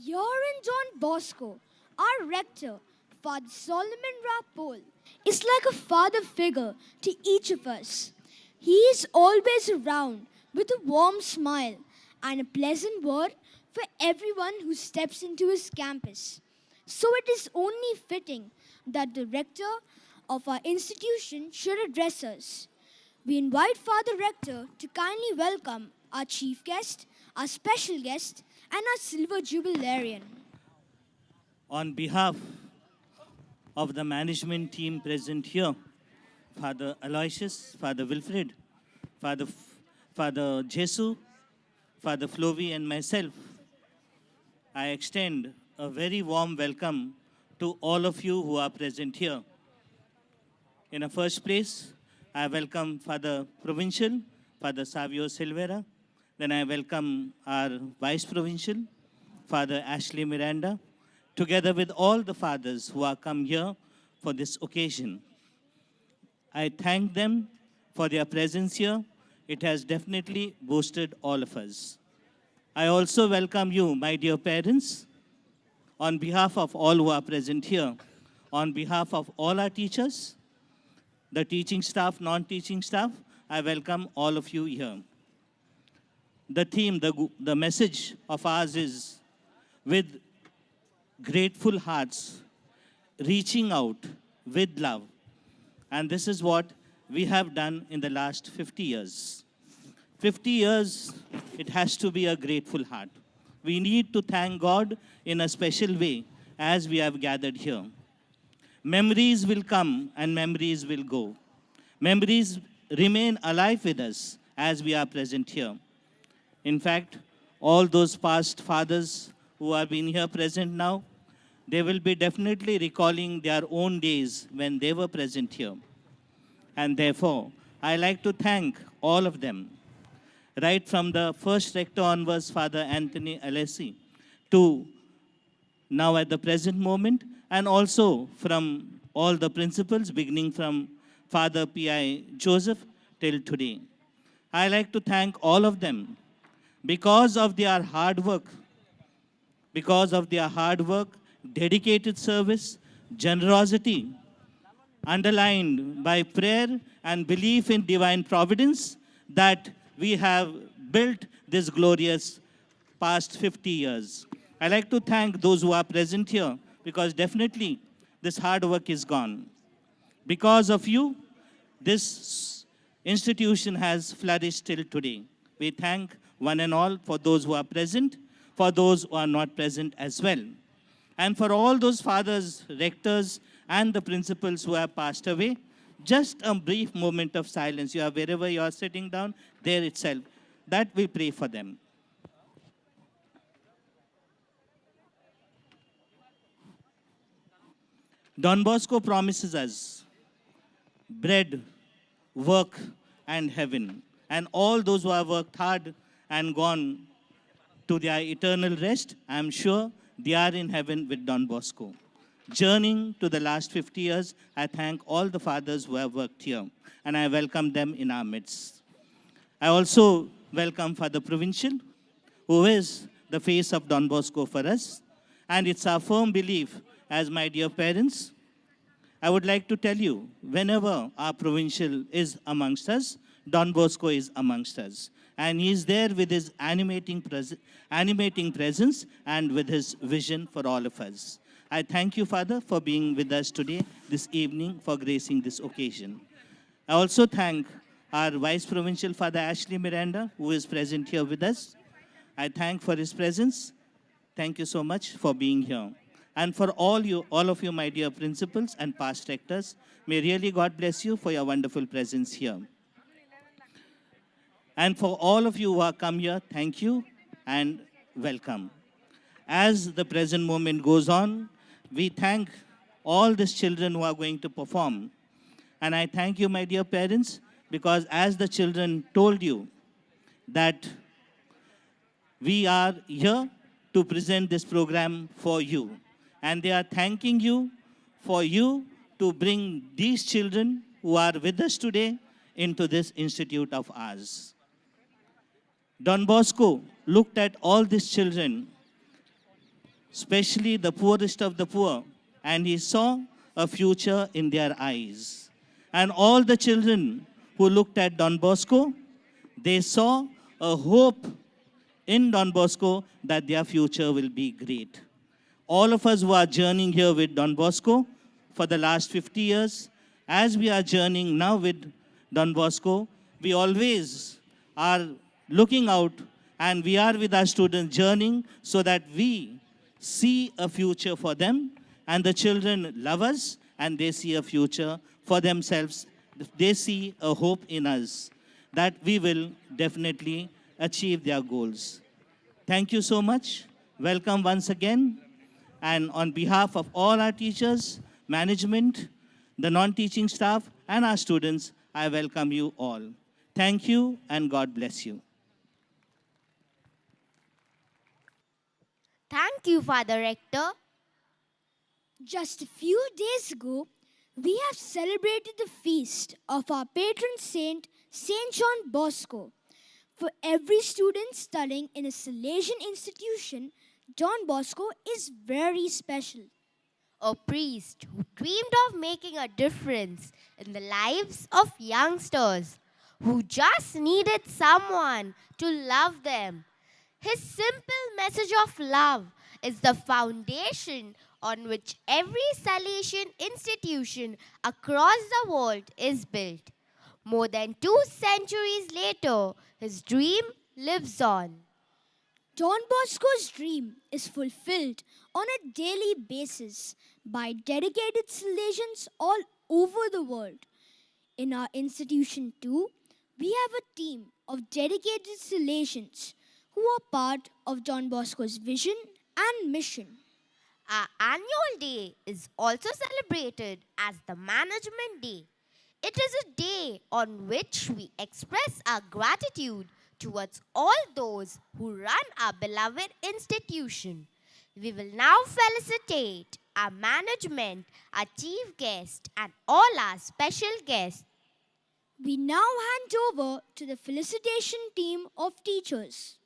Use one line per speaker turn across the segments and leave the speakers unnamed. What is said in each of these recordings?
Here in Don Bosco, our rector, Father Solomon Rapol, is like a father figure to each of us. He is always around with a warm smile and a pleasant word for everyone who steps into his campus. So it is only fitting that the rector of our institution should address us. We invite Father Rector to kindly welcome our chief guest, our special guest, and our silver jubilarian.
On behalf of the management team present here, Father Aloysius, Father Wilfred, Father, Father Jesu, Father Flovi, and myself, I extend a very warm welcome to all of you who are present here. In the first place, I welcome Father Provincial, Father Savio Silvera. Then I welcome our Vice Provincial, Father Ashley Miranda, together with all the fathers who are come here for this occasion. I thank them for their presence here. It has definitely boosted all of us. I also welcome you, my dear parents, on behalf of all who are present here, on behalf of all our teachers, the teaching staff, non-teaching staff, I welcome all of you here. The theme, the message of ours is with grateful hearts, reaching out with love. And this is what we have done in the last 50 years. 50 years, it has to be a grateful heart. We need to thank God in a special way as we have gathered here. Memories will come and memories will go. Memories remain alive with us as we are present here. In fact, all those past fathers who have been here present now, they will be definitely recalling their own days when they were present here. And therefore, I like to thank all of them, right from the first rector onwards, Father Anthony Alessi, to now at the present moment, and also from all the principals, beginning from Father P.I. Joseph till today. I like to thank all of them because of their hard work, dedicated service, generosity, underlined by prayer and belief in divine providence, that we have built this glorious past 50 years. I like to thank those who are present here because definitely this hard work is gone. Because of you, this institution has flourished till today. We thank one and all for those who are present, for those who are not present as well. And for all those fathers, rectors, and the principals who have passed away, just a brief moment of silence. You are wherever you are sitting down, there itself, that we pray for them. Don Bosco promises us bread, work, and heaven. And all those who have worked hard and gone to their eternal rest, I am sure they are in heaven with Don Bosco. Journeying to the last 50 years, I thank all the fathers who have worked here, and I welcome them in our midst. I also welcome Father Provincial, who is the face of Don Bosco for us, and it's our firm belief, as my dear parents, I would like to tell you, whenever our provincial is amongst us, Don Bosco is amongst us. And he is there with his animating presence and with his vision for all of us. I thank you, Father, for being with us today, this evening, for gracing this occasion. I also thank our Vice Provincial, Father Ashley Miranda, who is present here with us. I thank for his presence. Thank you so much for being here. And for all of you, my dear principals and past rectors, may really God bless you for your wonderful presence here. And for all of you who have come here, thank you and welcome. As the present moment goes on, we thank all these children who are going to perform. And I thank you, my dear parents, because as the children told you, that we are here to present this program for you. And they are thanking you for you to bring these children who are with us today into this institute of ours. Don Bosco looked at all these children especially the poorest of the poor, and he saw a future in their eyes. And all the children who looked at Don Bosco, they saw a hope in Don Bosco that their future will be great. All of us who are journeying here with Don Bosco for the last 50 years, as we are journeying now with Don Bosco, we always are looking out and we are with our students journeying so that we see a future for them and the children love us and they see a future for themselves. They see a hope in us that we will definitely achieve their goals. Thank you so much. Welcome once again. And on behalf of all our teachers, management, the non-teaching staff, and our students, I welcome you all. Thank you and God bless you.
Thank you, Father Rector.
Just a few days ago, we have celebrated the feast of our patron saint, Saint John Bosco. For every student studying in a Salesian institution, Don Bosco is very special.
A priest who dreamed of making a difference in the lives of youngsters who just needed someone to love them. His simple message of love is the foundation on which every Salesian institution across the world is built. More than 2 centuries later, his dream lives on.
Don Bosco's dream is fulfilled on a daily basis by dedicated Salesians all over the world. In our institution too, we have a team of dedicated Salesians who are part of Don Bosco's vision and mission.
Our annual day is also celebrated as the Management Day. It is a day on which we express our gratitude towards all those who run our beloved institution. We will now felicitate our management, our chief guest, and all our special guests.
We now hand over to the felicitation team of teachers.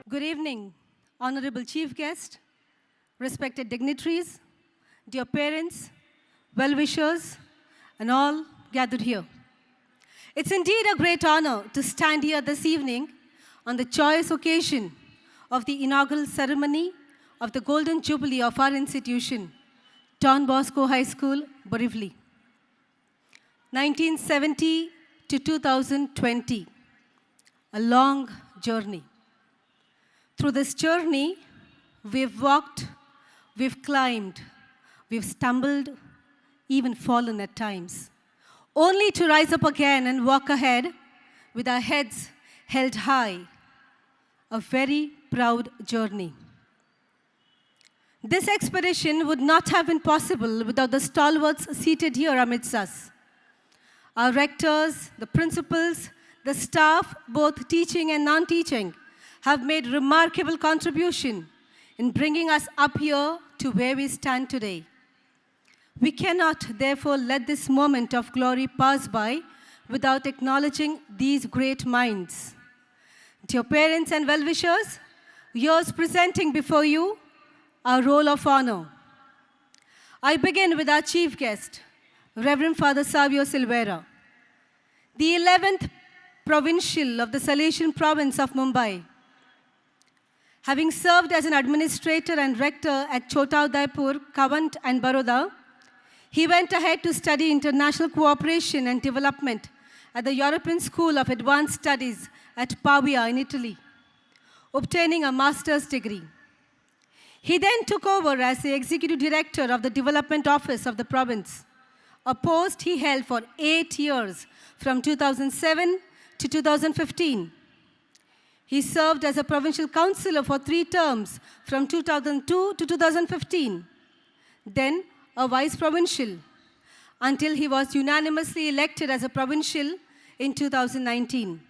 Good evening, Honorable Chief Guest, respected dignitaries, dear parents, well-wishers, and all gathered here. It's indeed a great honor to stand here this evening on the joyous occasion of the inaugural ceremony of the Golden Jubilee of our institution, Don Bosco High School, Borivali. 1970 to 2020, a long journey. Through this journey, we've walked, we've climbed, we've stumbled, even fallen at times, only to rise up again and walk ahead with our heads held high. A very proud journey. This expedition would not have been possible without the stalwarts seated here amidst us. Our rectors, the principals, the staff, both teaching and non-teaching, have made remarkable contribution in bringing us up here to where we stand today. We cannot, therefore, let this moment of glory pass by without acknowledging these great minds. Dear parents and well-wishers, yours presenting before you our roll of honor. I begin with our chief guest, Reverend Father Savio Silveira, the 11th provincial of the Salesian province of Mumbai. Having served as an administrator and rector at Chota Udaipur, Kavant and Baroda, he went ahead to study international cooperation and development at the European School of Advanced Studies at Pavia in Italy, obtaining a master's degree. He then took over as the executive director of the development office of the province, a post he held for 8 years from 2007 to 2015. He served as a provincial councillor for 3 terms from 2002 to 2015, then a vice provincial, until he was unanimously elected as a provincial in 2019.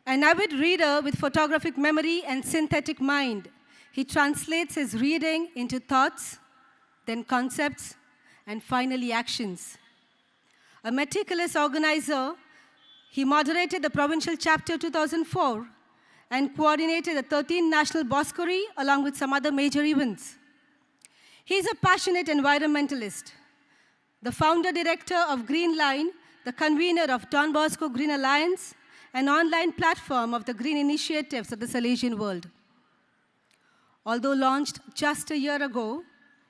An avid reader with photographic memory and synthetic mind, he translates his reading into thoughts, then concepts, and finally actions. A meticulous organizer, he moderated the provincial chapter 2004 and coordinated the 13th National Boscori along with some other major events. He is a passionate environmentalist, the founder director of Green Line, the convener of Don Bosco Green Alliance, an online platform of the green initiatives of the Salesian world. Although launched just a year ago,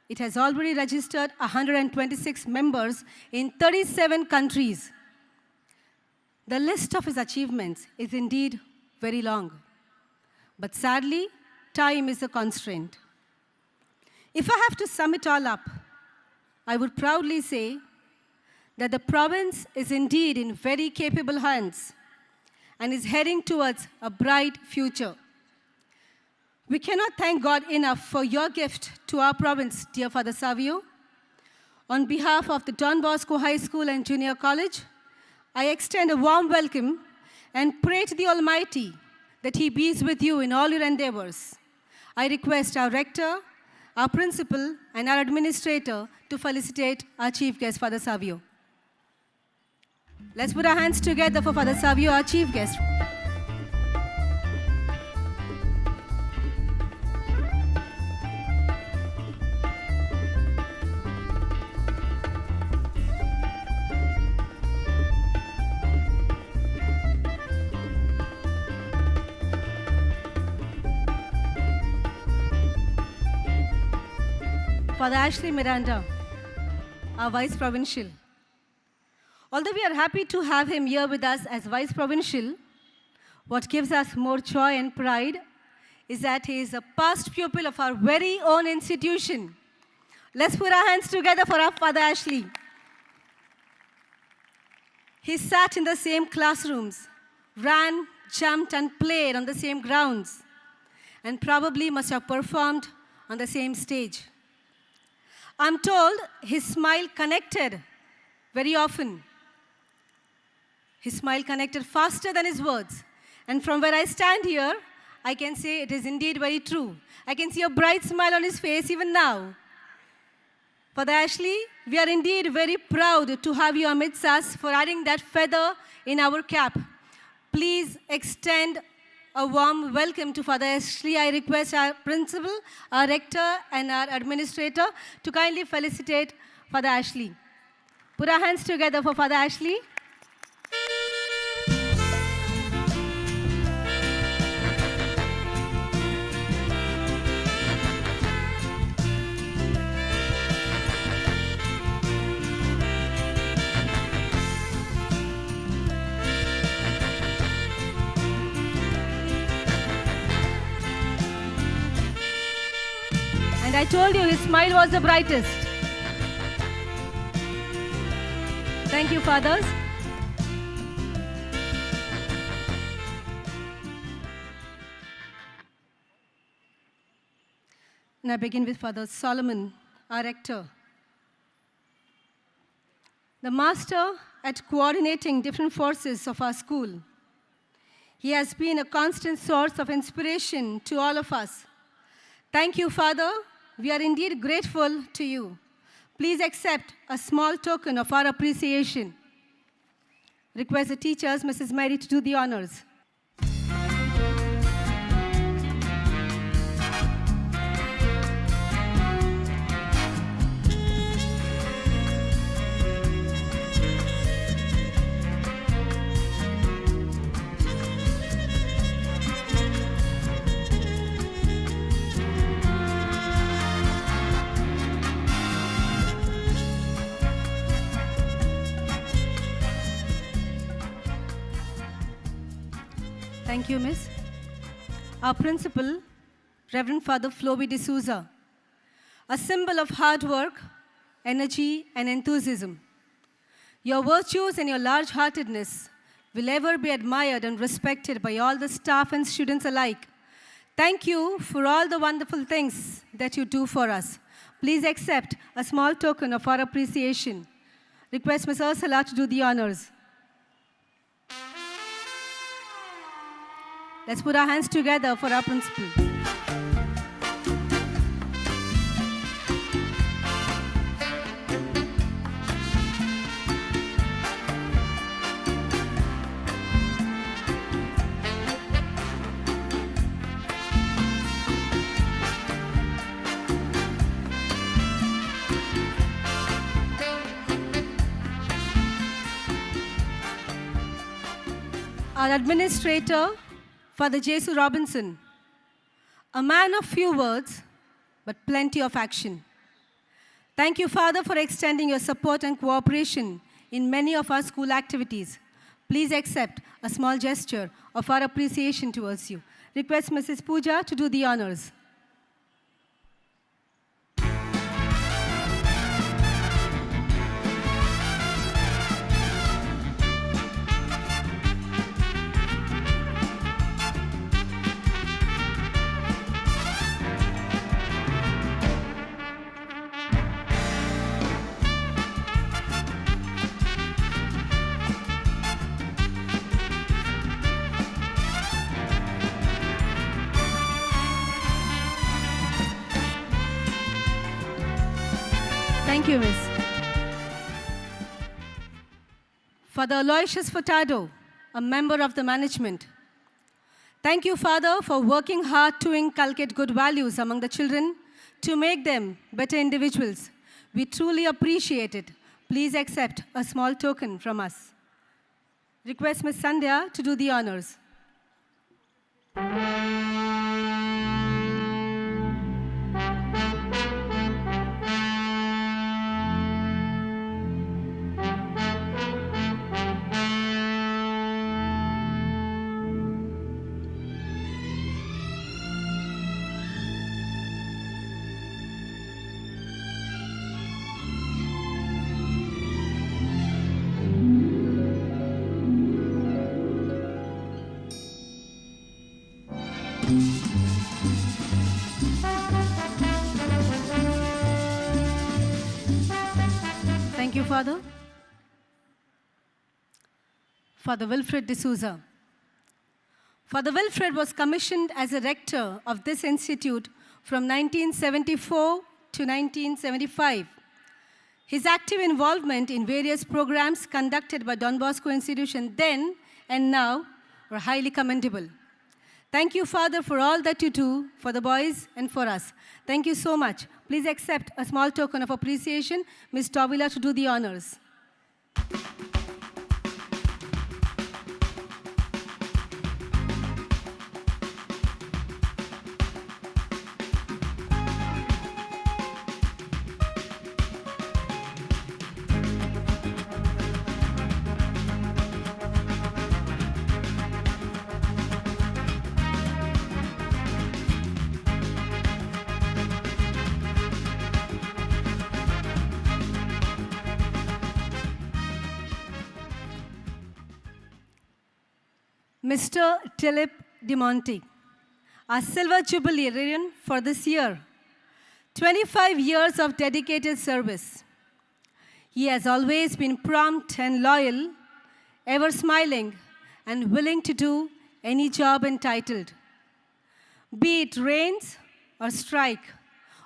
it has already registered 126 members in 37 countries. The list of his achievements is indeed very long. But sadly, time is a constraint. If I have to sum it all up, I would proudly say that the province is indeed in very capable hands and is heading towards a bright future. We cannot thank God enough for your gift to our province, dear Father Savio. On behalf of the Don Bosco High School and Junior College, I extend a warm welcome and pray to the Almighty that He be with you in all your endeavors. I request our rector, our principal, and our administrator to felicitate our chief guest, Father Savio. Let's put our hands together for Father Savio, our chief guest. Father Ashley Miranda, our Vice Provincial. Although we are happy to have him here with us as Vice Provincial, what gives us more joy and pride is that he is a past pupil of our very own institution. Let's put our hands together for our Father Ashley. He sat in the same classrooms, ran, jumped, and played on the same grounds, and probably must have performed on the same stage. I'm told his smile connected very often. His smile connected faster than his words. And from where I stand here, I can say it is indeed very true. I can see a bright smile on his face even now. Father Ashley, we are indeed very proud to have you amidst us for adding that feather in our cap. Please extend a warm welcome to Father Ashley. I request our principal, our rector, and our administrator to kindly felicitate Father Ashley. Put our hands together for Father Ashley. And I told you his smile was the brightest. Thank you, fathers. And I begin with Father Solomon, our rector. The master at coordinating different forces of our school. He has been a constant source of inspiration to all of us. Thank you, Father. We are indeed grateful to you. Please accept a small token of our appreciation. Request the teachers, Mrs. Mary, to do the honors. Thank you, Miss. Our principal, Reverend Father Floby D'Souza, a symbol of hard work, energy, and enthusiasm. Your virtues and your large-heartedness will ever be admired and respected by all the staff and students alike. Thank you for all the wonderful things that you do for us. Please accept a small token of our appreciation. Request Ms. Ursula to do the honors. Let's put our hands together for our principal. our administrator, Father Jesu Robinson, a man of few words, but plenty of action. Thank you, Father, for extending your support and cooperation in many of our school activities. Please accept a small gesture of our appreciation towards you. Request Mrs. Pooja to do the honors. Thank you, Miss. Father Aloysius Furtado, a member of the management. Thank you, Father, for working hard to inculcate good values among the children to make them better individuals. We truly appreciate it. Please accept a small token from us. Request Ms. Sandhya to do the honors. Thank you, Father. Father Wilfred D'Souza. Father Wilfred was commissioned as a rector of this institute from 1974 to 1975. His active involvement in various programs conducted by Don Bosco Institution then and now were highly commendable. Thank you, Father, for all that you do for the boys and for us. Thank you so much. Please accept a small token of appreciation. Ms. Tovila to do the honors. Mr. Tilip DeMonte, our Silver Jubilee for this year. 25 years of dedicated service. He has always been prompt and loyal, ever smiling and willing to do any job entitled. Be it rains or strike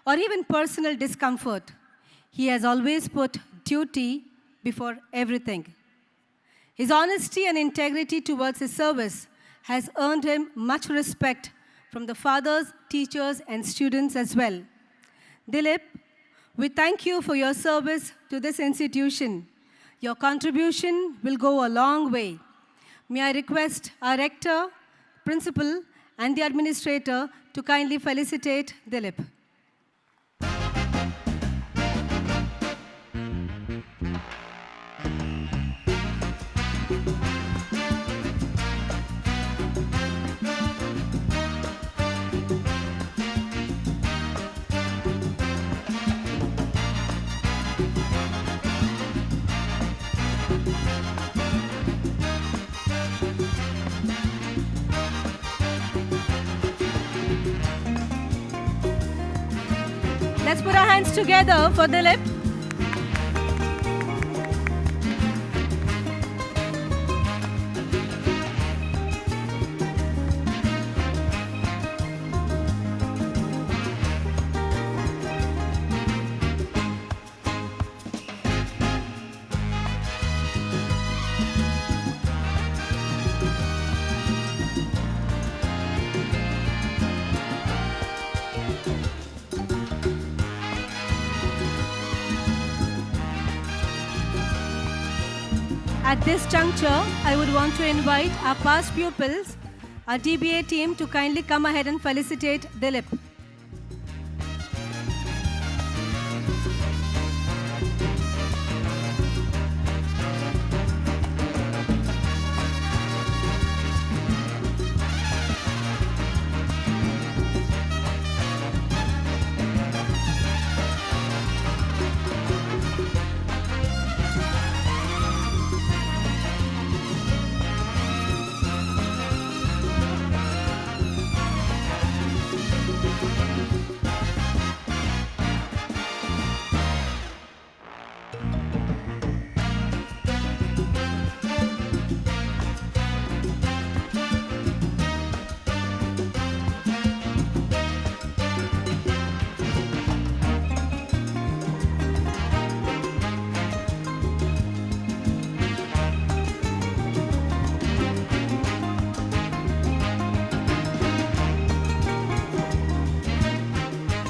or even personal discomfort, he has always put duty before everything. His honesty and integrity towards his service has earned him much respect from the fathers, teachers, and students as well. Dilip, we thank you for your service to this institution. Your contribution will go a long way. May I request our rector, principal, and the administrator to kindly felicitate Dilip. Let's put our hands together for Dilip. At this juncture, I would want to invite our past pupils, our DBA team, to kindly come ahead and felicitate Dilip.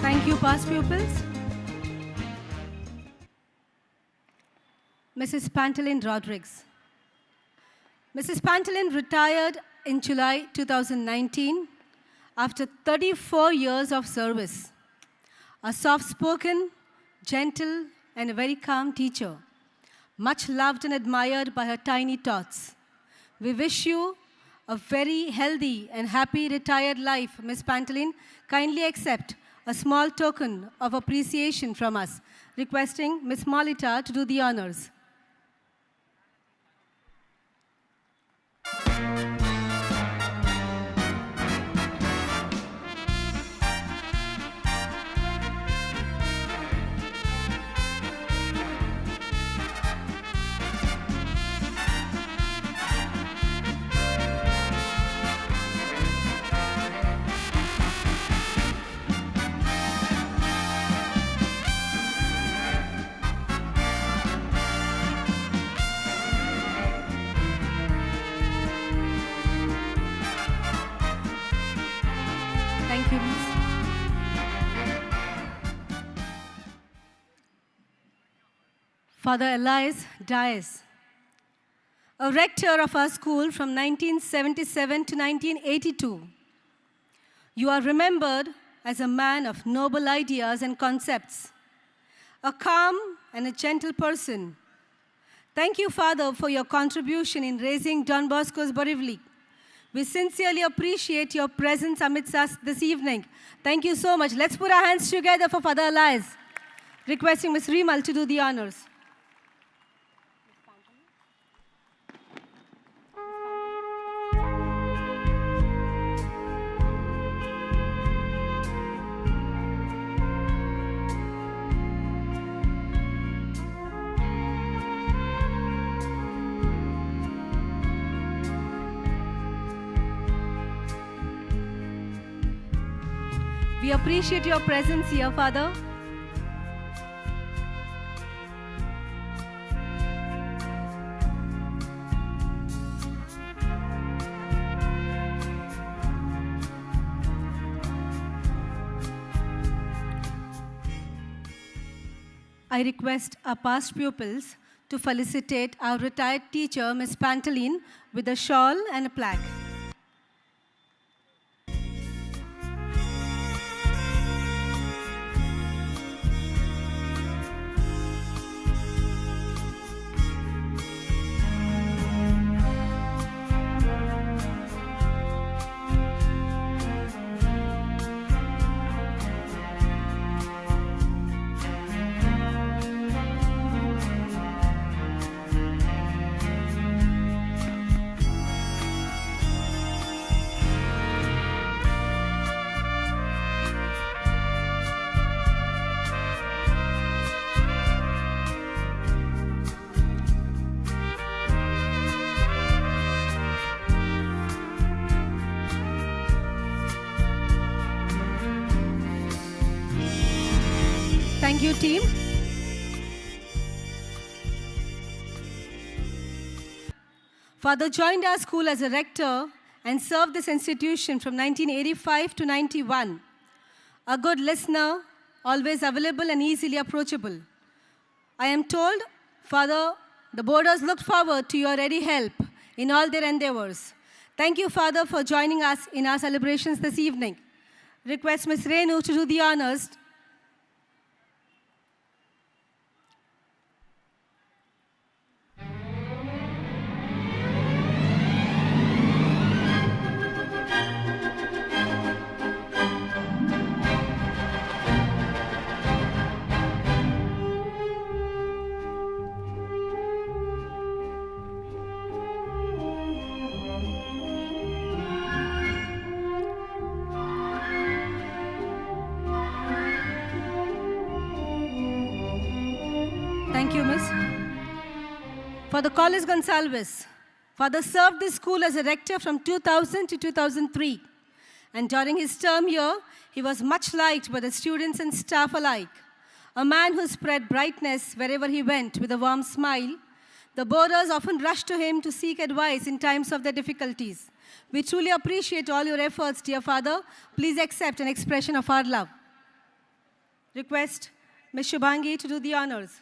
Thank you, past pupils. Mrs. Pantaleon Rodrigues. Mrs. Pantaleon retired in July 2019 after 34 years of service. A soft-spoken, gentle, and a very calm teacher, much loved and admired by her tiny tots. We wish you a very healthy and happy retired life, Ms. Pantaleon. Kindly accept a small token of appreciation from us, requesting Ms. Molita to do the honors. Thank you, Ms. Father Elias Dias, a rector of our school from 1977 to 1982. You are remembered as a man of noble ideas and concepts, a calm and a gentle person. Thank you, Father, for your contribution in raising Don Bosco's Borivali. We sincerely appreciate your presence amidst us this evening. Thank you so much. Let's put our hands together for Father Elias. Requesting Ms. Rimal to do the honors. We appreciate your presence here, Father. I request our past pupils to felicitate our retired teacher, Ms. Pantaleon, with a shawl and a plaque. Thank you, team. Father joined our school as a rector and served this institution from 1985 to 91. A good listener, always available and easily approachable. I am told Father The boarders looked forward to your ready help in all their endeavors. Thank you, Father, for joining us in our celebrations this evening. Request Ms. Renu to do the honors. Thank you, Miss. Father Collis Gonsalves. Father served this school as a rector from 2000 to 2003. And during his term here, he was much liked by the students and staff alike. A man who spread brightness wherever he went with a warm smile. The boarders often rushed to him to seek advice in times of their difficulties. We truly appreciate all your efforts, dear Father. Please accept an expression of our love. Request Ms. Shubhangi to do the honors.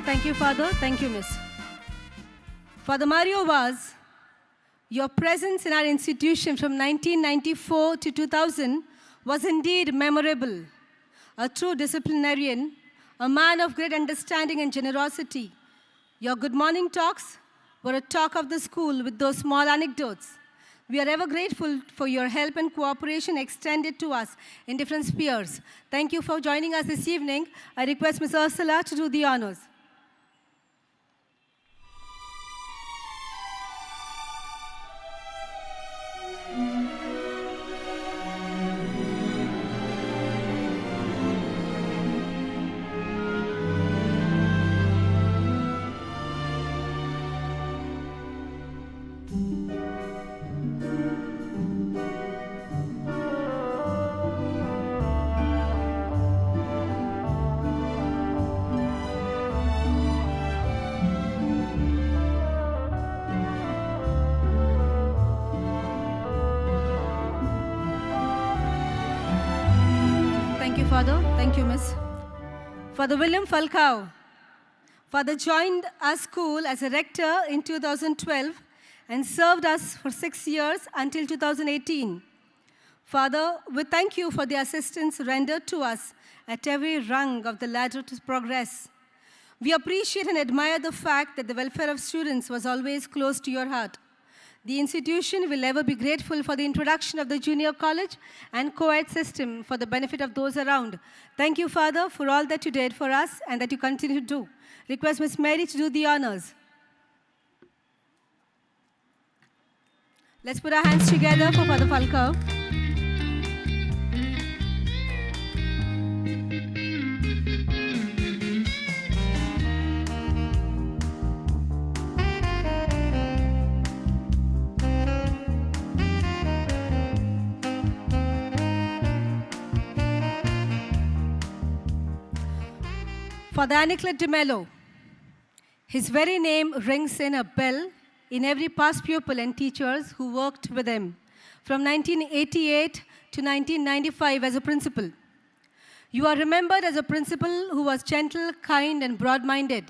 Thank you, Father. Thank you, Miss. Father Mario Vaz, your presence in our institution from 1994 to 2000 was indeed memorable. A true disciplinarian, a man of great understanding and generosity. Your good morning talks were a talk of the school with those small anecdotes. We are ever grateful for your help and cooperation extended to us in different spheres. Thank you for joining us this evening. I request Ms. Ursula to do the honors. Thank you, Father. Thank you, Miss. Father William Falcao. Father joined our school as a rector in 2012 and served us for 6 years until 2018. Father, we thank you for the assistance rendered to us at every rung of the ladder to progress. We appreciate and admire the fact that the welfare of students was always close to your heart. The institution will ever be grateful for the introduction of the junior college and co-ed system for the benefit of those around. Thank you, Father, for all that you did for us and that you continue to do. Request Ms. Mary to do the honors. Let's put our hands together for Father Falcao. Father Anaclet de Mello. His very name rings in a bell in every past pupil and teachers who worked with him from 1988 to 1995 as a principal. You are remembered as a principal who was gentle, kind, and broad-minded,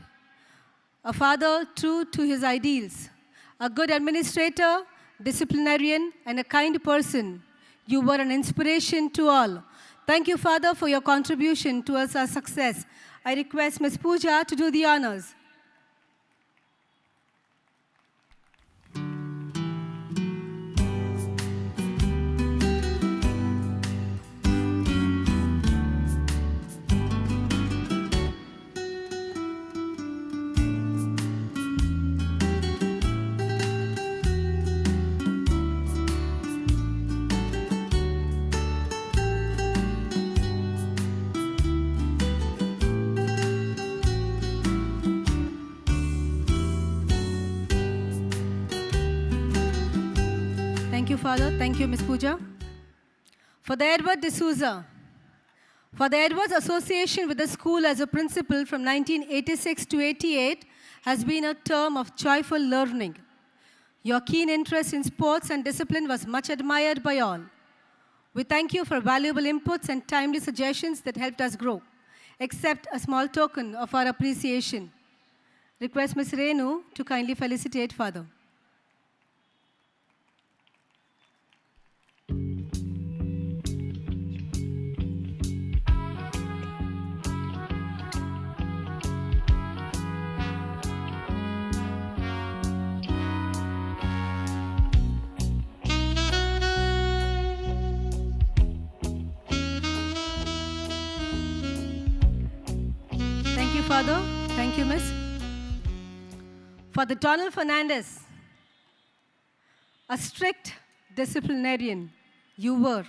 a father true to his ideals, a good administrator, disciplinarian, and a kind person. You were an inspiration to all. Thank you, Father, for your contribution towards our success. I request Ms. Pooja to do the honors. Father. Thank you, Miss Pooja. For the Edward D'Souza. For the Edwards association with the school as a principal from 1986 to 88 has been a term of joyful learning. Your keen interest in sports and discipline was much admired by all. We thank you for valuable inputs and timely suggestions that helped us grow. Accept a small token of our appreciation. Request Ms. Renu to kindly felicitate Father. Thank you, Father. Thank you, Miss. For the Donald Fernandez, a strict disciplinarian you were,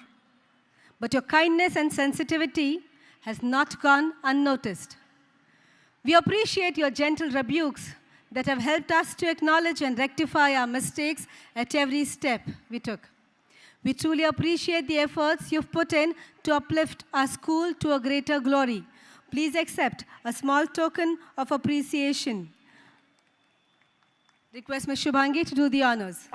but your kindness and sensitivity has not gone unnoticed. We appreciate your gentle rebukes that have helped us to acknowledge and rectify our mistakes at every step we took. We truly appreciate the efforts you've put in to uplift our school to a greater glory. Please accept a small token of appreciation. Request Ms. Shubhangi to do the honors.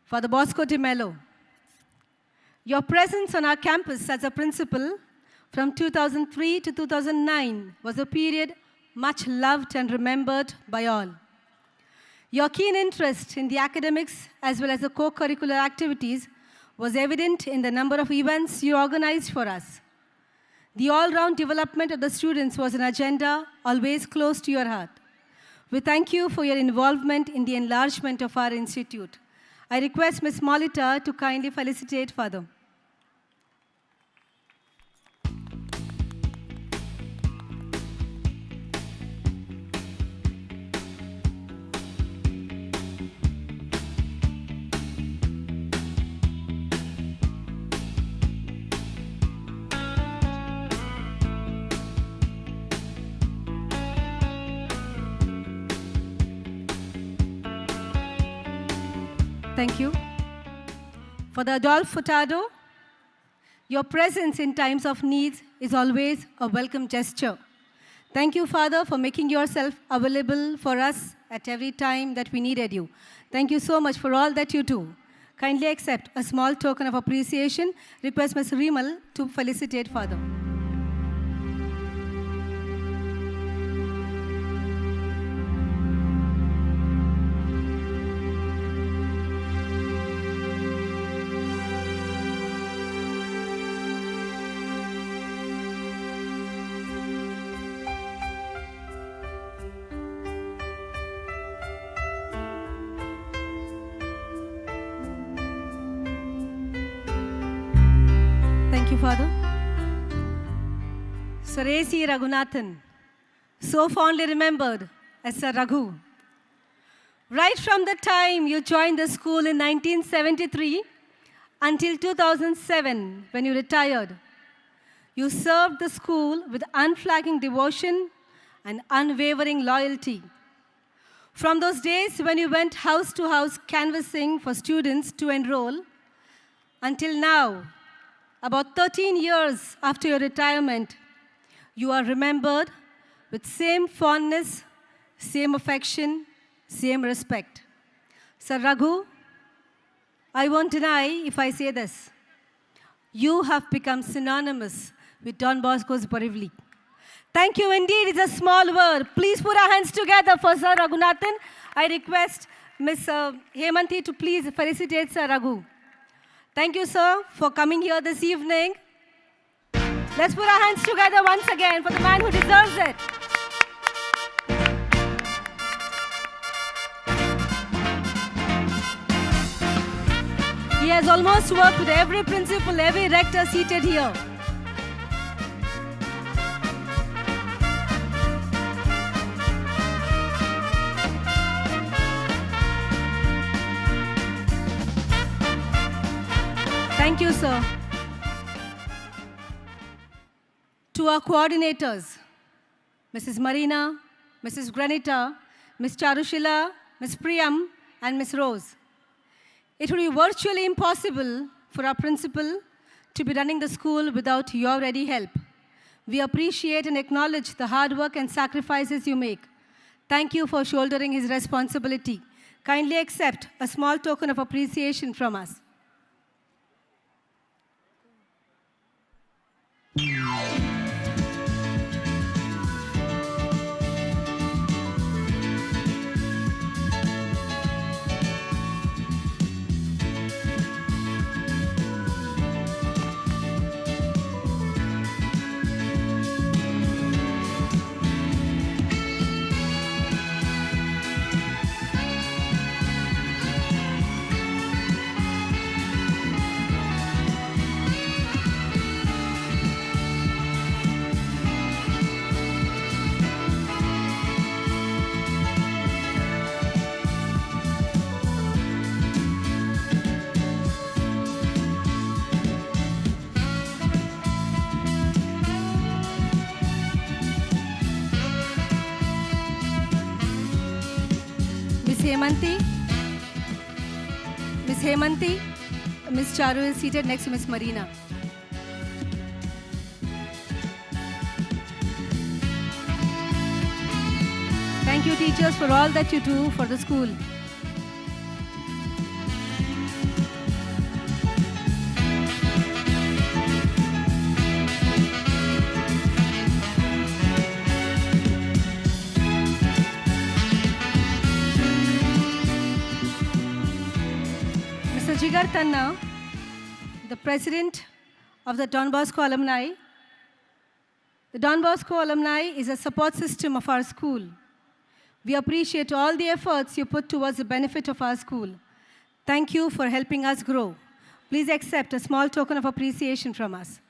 Father Bosco de Mello, your presence on our campus as a principal from 2003 to 2009 was a period much loved and remembered by all. Your keen interest in the academics as well as the co-curricular activities was evident in the number of events you organized for us. The all-round development of the students was an agenda always close to your heart. We thank you for your involvement in the enlargement of our institute. I request Ms. Molita to kindly felicitate Father. Thank you. For the Adolf Furtado, your presence in times of needs is always a welcome gesture. Thank you, Father, for making yourself available for us at every time that we needed you. Thank you so much for all that you do. Kindly accept a small token of appreciation. Request Ms. Rimal to felicitate Father. Thank you, Father. Sir A.C. Raghunathan, so fondly remembered as Sir Raghu. Right from the time you joined the school in 1973 until 2007, when you retired, you served the school with unflagging devotion and unwavering loyalty. From those days when you went house to house canvassing for students to enroll, until now, about 13 years after your retirement, you are remembered with same fondness, same affection, same respect. Sir Raghu, I won't deny if I say this. You have become synonymous with Don Bosco's Borivali. Thank you indeed. It's a small word. Please put our hands together for Sir Raghunathan. I request Ms. Hemanti to please felicitate Sir Raghu. Thank you, sir, for coming here this evening. Let's put our hands together once again for the man who deserves it. He has almost worked with every principal, every rector seated here. Thank you, sir. To our coordinators, Mrs. Marina, Mrs. Granita, Ms. Charushila, Ms. Priyam, and Ms. Rose. It would be virtually impossible for our principal to be running the school without your ready help. We appreciate and acknowledge the hard work and sacrifices you make. Thank you for shouldering his responsibility. Kindly accept a small token of appreciation from us. Ms. Hemanti, Ms. Charu is seated next to Ms. Marina. Thank you, teachers, for all that you do for the school. Mr. Jigar Tanna, the president of the Don Bosco alumni. The Don Bosco alumni is a support system of our school. We appreciate all the efforts you put towards the benefit of our school. Thank you for helping us grow. Please accept a small token of appreciation from us.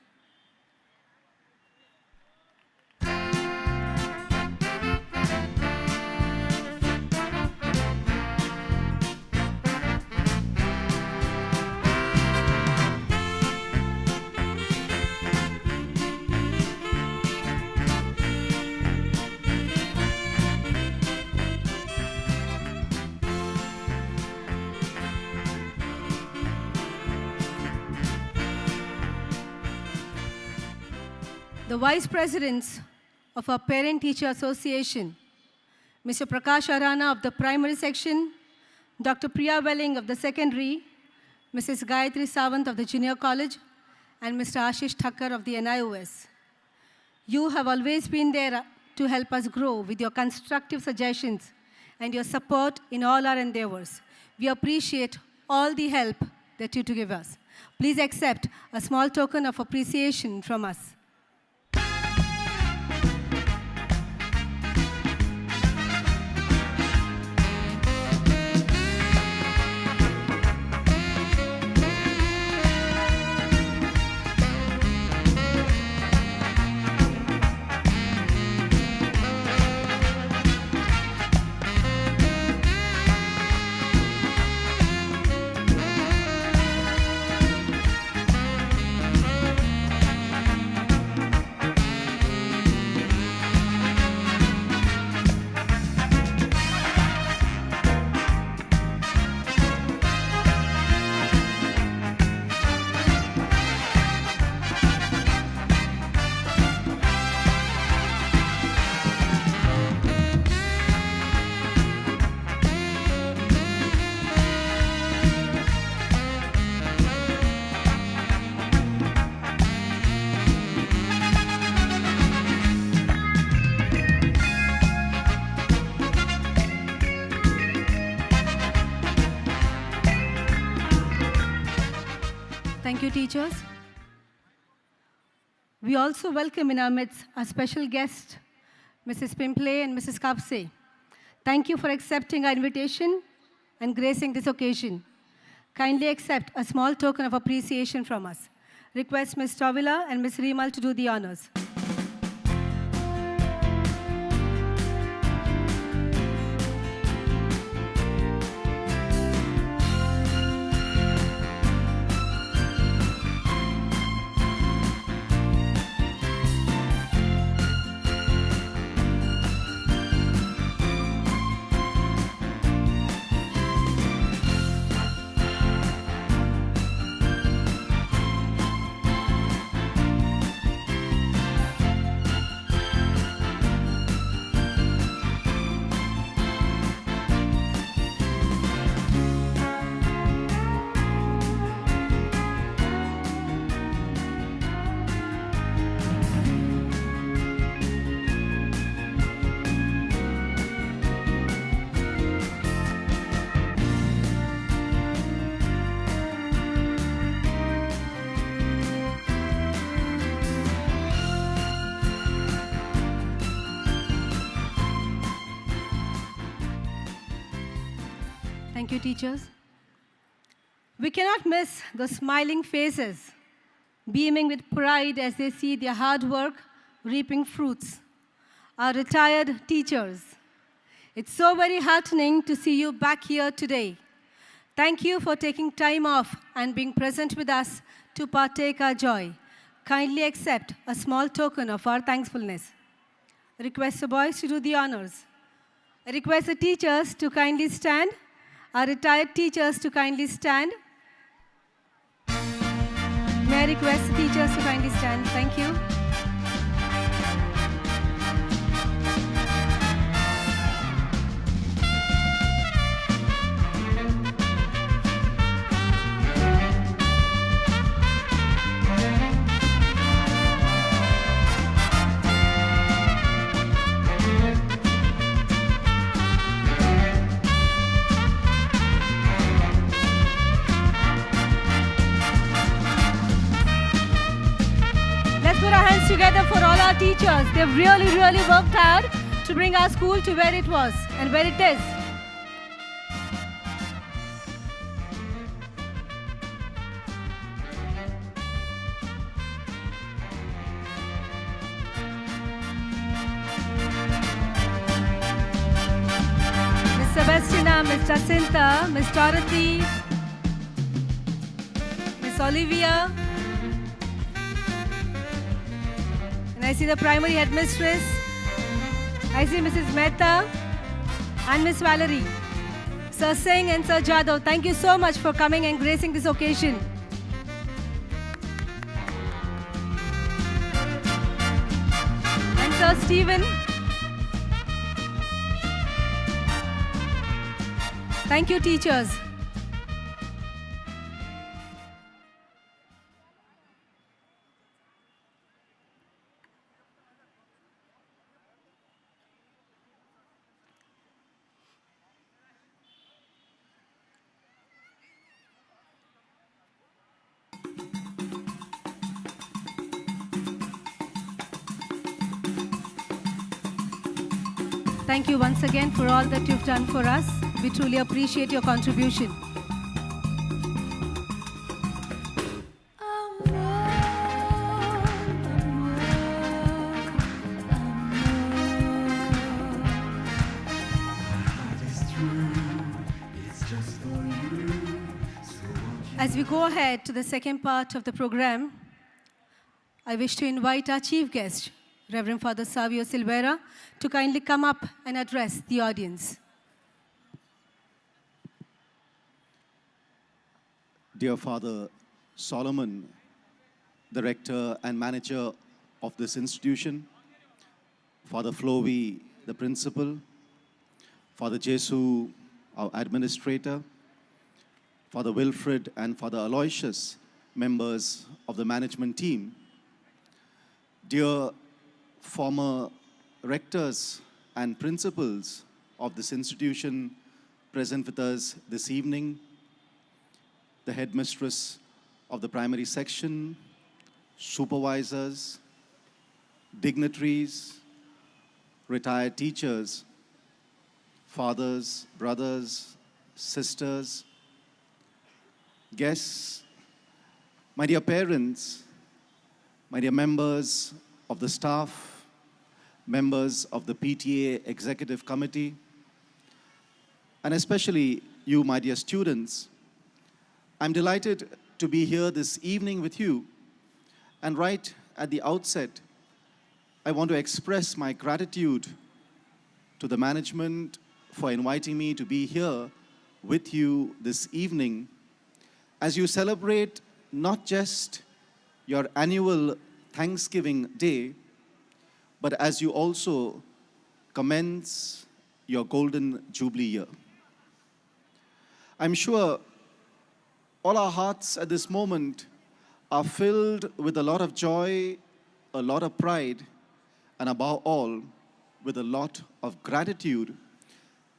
The vice presidents of our Parent-Teacher Association, Mr. Prakash Arana of the primary section, Dr. Priya Welling of the secondary, Mrs. Gayatri Sawant of the junior college, and Mr. Ashish Thakkar of the NIOS. You have always been there to help us grow with your constructive suggestions and your support in all our endeavors. We appreciate all the help that you give us. Please accept a small token of appreciation from us. Thank you, teachers. We also welcome in our midst our special guests, Mrs. Pimple and Mrs. Kapse. Thank you for accepting our invitation and gracing this occasion. kindly accept a small token of appreciation from us. Request Ms. Tovila and Ms. Rimal to do the honors. Thank you, teachers. We cannot miss the smiling faces, beaming with pride as they see their hard work reaping fruits. Our retired teachers, it's so very heartening to see you back here today. Thank you for taking time off and being present with us to partake our joy. Kindly accept a small token of our thankfulness. Request the boys to do the honors. I request the teachers to kindly stand. Our retired teachers to kindly stand. May I request the teachers to kindly stand? Thank you. Put our hands together for all our teachers. They've really, really worked hard to bring our school to where it was and where it is. Ms. Sebastina, Ms. Jacinta, Ms. Dorothy, Ms. Olivia, and I see the primary headmistress. I see Mrs. Mehta and Ms. Valerie. Sir Singh and Sir Jadhav, thank you so much for coming and gracing this occasion. And Sir Stephen. Thank you, teachers. Thank you once again for all that you've done for us. We truly appreciate your contribution. As we go ahead to the second part of the program, I wish to invite our chief guest, Reverend Father Savio Silveira, to kindly come up and address the audience.
Dear Father Solomon, the rector and manager of this institution, Father Flovi, the principal, Father Jesu, our administrator, Father Wilfred and Father Aloysius, members of the management team, dear former rectors and principals of this institution present with us this evening, the headmistress of the primary section, supervisors, dignitaries, retired teachers, fathers, brothers, sisters, guests, my dear parents, my dear members of the staff, members of the PTA Executive Committee, and especially you, my dear students, I'm delighted to be here this evening with you. And right at the outset, I want to express my gratitude to the management for inviting me to be here with you this evening as you celebrate not just your annual Thanksgiving Day, but as you also commence your Golden Jubilee year. I'm sure all our hearts at this moment are filled with a lot of joy, a lot of pride, and above all, with a lot of gratitude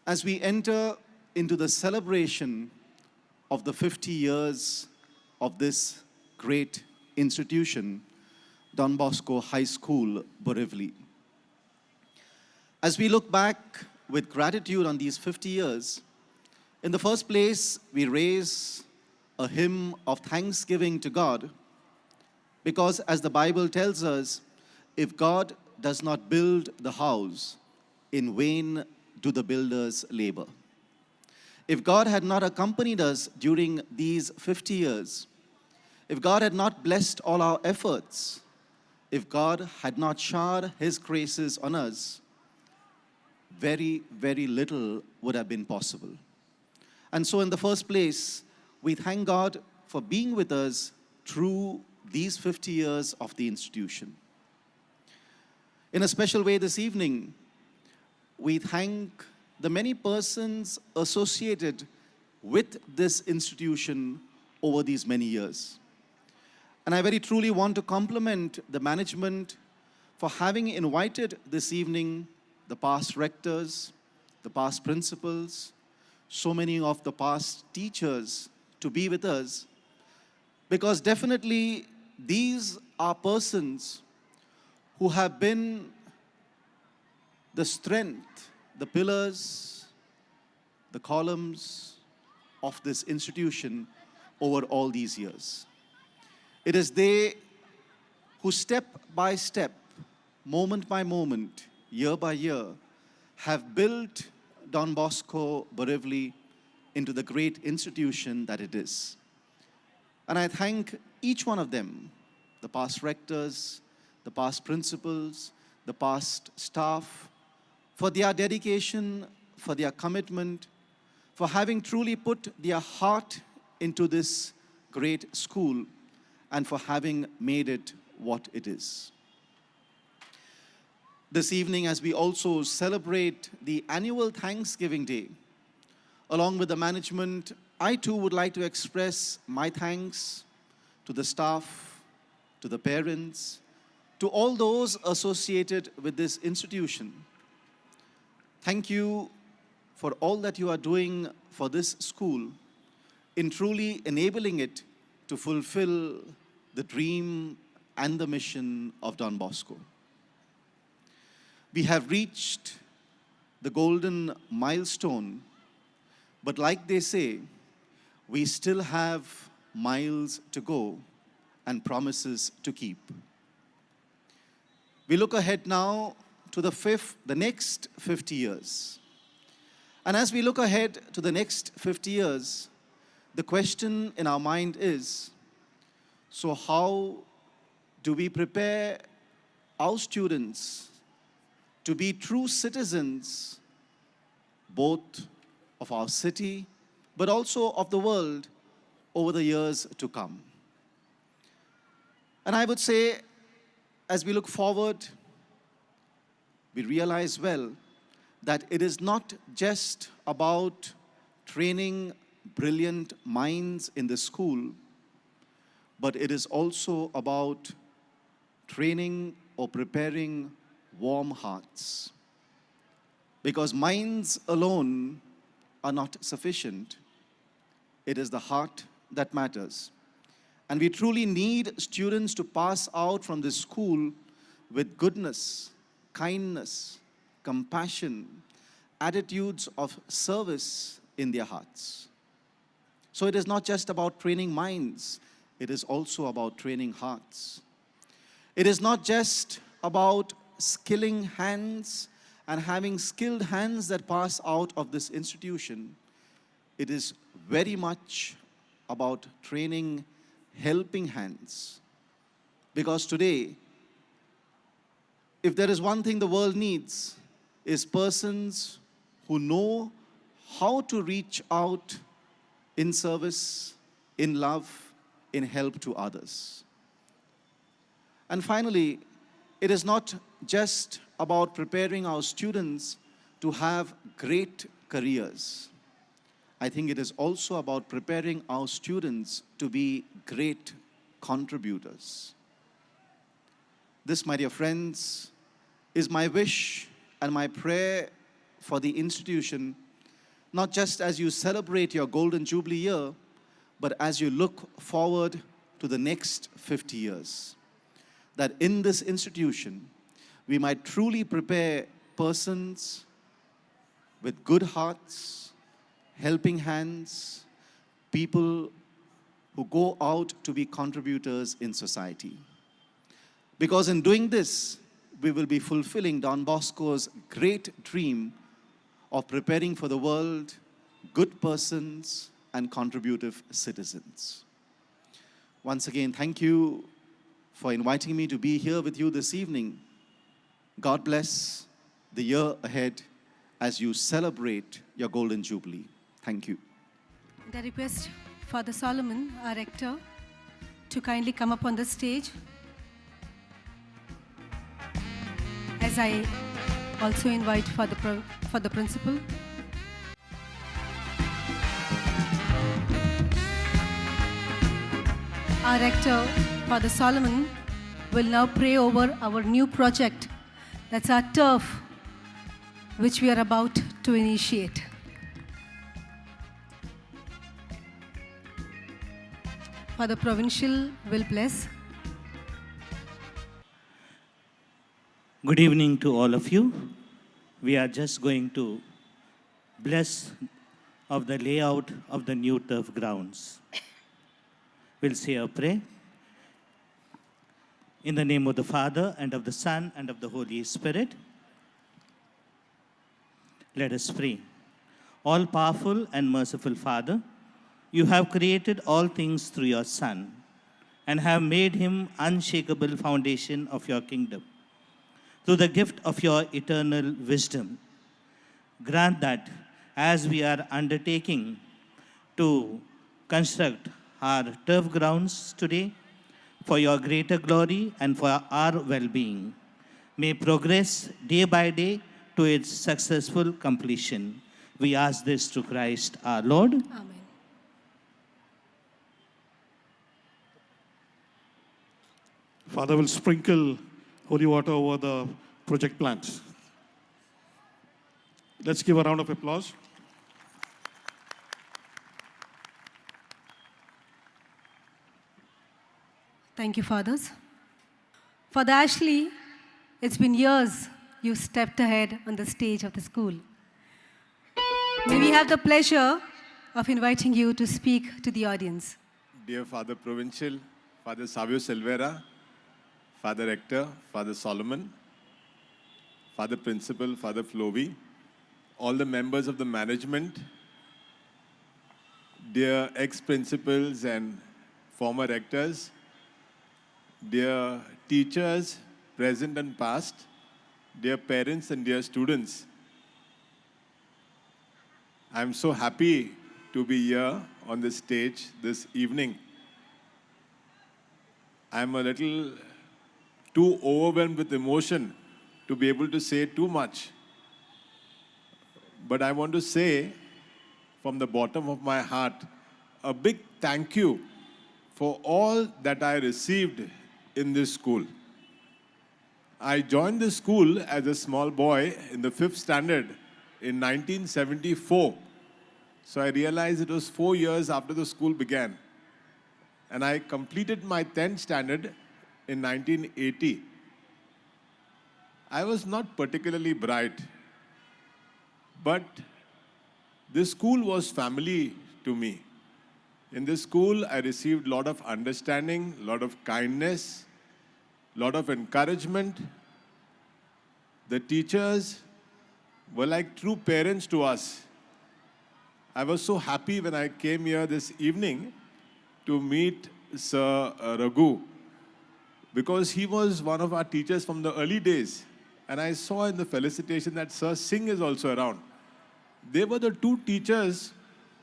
as we enter into the celebration of the 50 years of this great institution, Don Bosco High School, Borivali. As we look back with gratitude on these 50 years, in the first place, we raise a hymn of thanksgiving to God, because as the Bible tells us, if God does not build the house, in vain do the builders labor. If God had not accompanied us during these 50 years, if God had not blessed all our efforts, if God had not showered His graces on us, very, very little would have been possible. And so in the first place, we thank God for being with us through these 50 years of the institution. In a special way this evening, we thank the many persons associated with this institution over these many years. And I very truly want to compliment the management for having invited this evening the past rectors, the past principals, so many of the past teachers to be with us, because definitely these are persons who have been the strength, the pillars, the columns of this institution over all these years. It is they who step by step, moment by moment, year by year, have built Don Bosco Borivali into the great institution that it is. And I thank each one of them, the past rectors, the past principals, the past staff, for their dedication, for their commitment, for having truly put their heart into this great school, and for having made it what it is. This evening, as we also celebrate the annual Thanksgiving Day, along with the management, I too would like to express my thanks to the staff, to the parents, to all those associated with this institution. Thank you for all that you are doing for this school in truly enabling it to fulfill the dream and the mission of Don Bosco. We have reached the golden milestone, but like they say, we still have miles to go and promises to keep. We look ahead now to the next 50 years. And as we look ahead to the next 50 years, the question in our mind is, so how do we prepare our students to be true citizens, both of our city, but also of the world over the years to come? And I would say, as we look forward, we realize well that it is not just about training brilliant minds in the school, but it is also about training or preparing warm hearts. Because minds alone are not sufficient. It is the heart that matters. And we truly need students to pass out from this school with goodness, kindness, compassion, attitudes of service in their hearts. So it is not just about training minds, it is also about training hearts. It is not just about skilling hands and having skilled hands that pass out of this institution. It is very much about training helping hands. Because today, if there is one thing the world needs, is persons who know how to reach out in service, in love, in help to others. And finally, it is not just about preparing our students to have great careers. I think it is also about preparing our students to be great contributors. This, my dear friends, is my wish and my prayer for the institution, not just as you celebrate your Golden Jubilee year, but as you look forward to the next 50 years. That in this institution, we might truly prepare persons with good hearts, helping hands, people who go out to be contributors in society. Because in doing this, we will be fulfilling Don Bosco's great dream of preparing for the world good persons and contributive citizens. Once again, thank you for inviting me to be here with you this evening. God bless the year ahead as you celebrate your Golden Jubilee. Thank you.
And I request Father Solomon, our rector, to kindly come up on the stage. As I also invite for the principal. Our rector, Father Solomon, will now pray over our new project. That's our turf, which we are about to initiate. Father Provincial will bless.
Good evening to all of you. We are just going to bless of the layout of the new turf grounds. We'll say a prayer. In the name of the Father, and of the Son, and of the Holy Spirit. Let us pray. All-powerful and merciful Father, you have created all things through your Son, and have made him unshakable foundation of your kingdom. Through the gift of your eternal wisdom, grant that as we are undertaking to construct our turf grounds today for your greater glory and for our well-being, may progress day by day to its successful completion. We ask this through Christ our Lord.
Amen.
Father will sprinkle holy water over the project plants. Let's give a round of applause.
Thank you, fathers. Father Ashley, it's been years you stepped ahead on the stage of the school. May we have the pleasure of inviting you to speak to the audience.
Dear Father Provincial, Father Savio Silveira, Father Rector, Father Solomon, Father Principal, Father Flovi, all the members of the management, dear ex-principals and former rectors, dear teachers, present and past, dear parents and dear students, I'm so happy to be here on this stage this evening. I'm a little too overwhelmed with emotion to be able to say too much. But I want to say from the bottom of my heart, a big thank you for all that I received in this school. I joined this school as a small boy in the 5th standard in 1974. So I realized it was 4 years after the school began. And I completed my 10th standard in 1980. I was not particularly bright, but this school was family to me. In this school, I received a lot of understanding, a lot of kindness, a lot of encouragement. The teachers were like true parents to us. I was so happy when I came here this evening to meet Sir Raghu, because he was one of our teachers from the early days. And I saw in the felicitation that Sir Singh is also around. They were the two teachers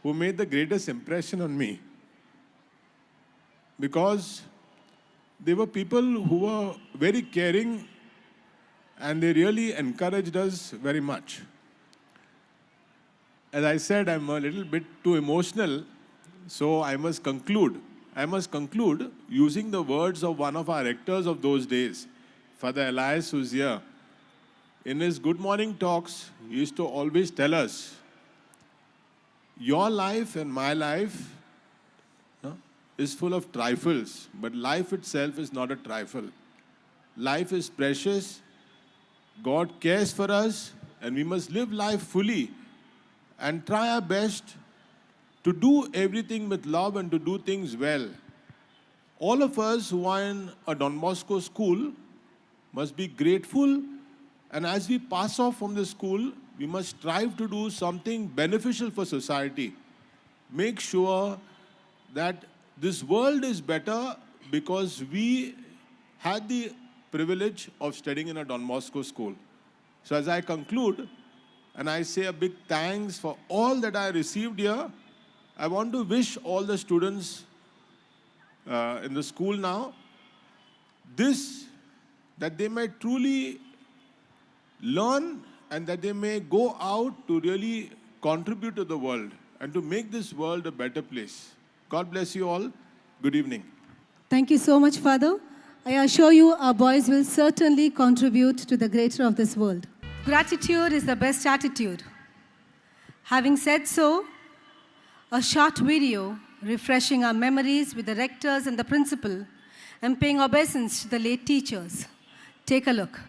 who made the greatest impression on me, because they were people who were very caring and they really encouraged us very much. As I said, I'm a little bit too emotional, so I must conclude. I must conclude using the words of one of our rectors of those days, Father Elias, who's here. In his Good Morning talks, he used to always tell us, your life and my life is full of trifles, but life itself is not a trifle. Life is precious. God cares for us, and we must live life fully and try our best to do everything with love and to do things well. All of us who are in a Don Bosco school must be grateful, and as we pass off from the school, we must strive to do something beneficial for society. Make sure that this world is better because we had the privilege of studying in a Don Bosco school. So as I conclude, and I say a big thanks for all that I received here, I want to wish all the students in the school now this, that they may truly learn and that they may go out to really contribute to the world and to make this world a better place. God bless you all. Good evening.
Thank you so much, Father. I assure you our boys will certainly contribute to the greater of this world. Gratitude is the best attitude. Having said so, a short video refreshing our memories with the rectors and the principal and paying obeisance to the late teachers. Take a look.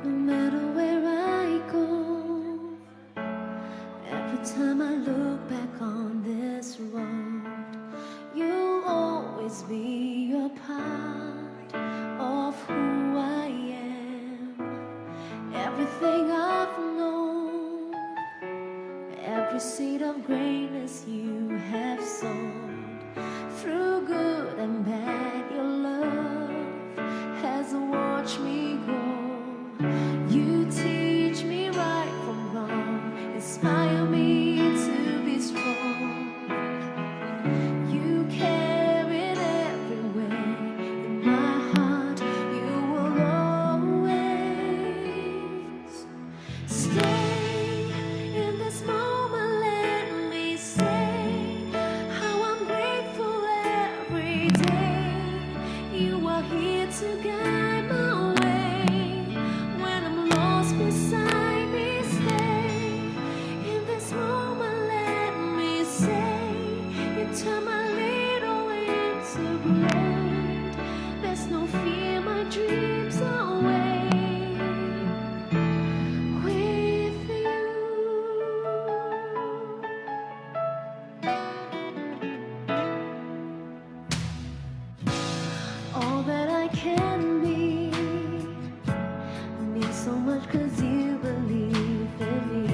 No matter where I go, every time I look back on this road, you'll always be a part of who I am. Everything I've known, every seed of greatness you have sown, through good and bad, your love has watched me grow. You teach me right from wrong, inspire me to be strong. You carry it everywhere in my heart. You will always stay in this moment. Let me say how I'm grateful every day. You are here to guide my way. Beside me, stay in this moment. Let me say, you turn my little into blood. There's no fear, my dreams are away with you. All that I can be means so much 'cause you believe in me.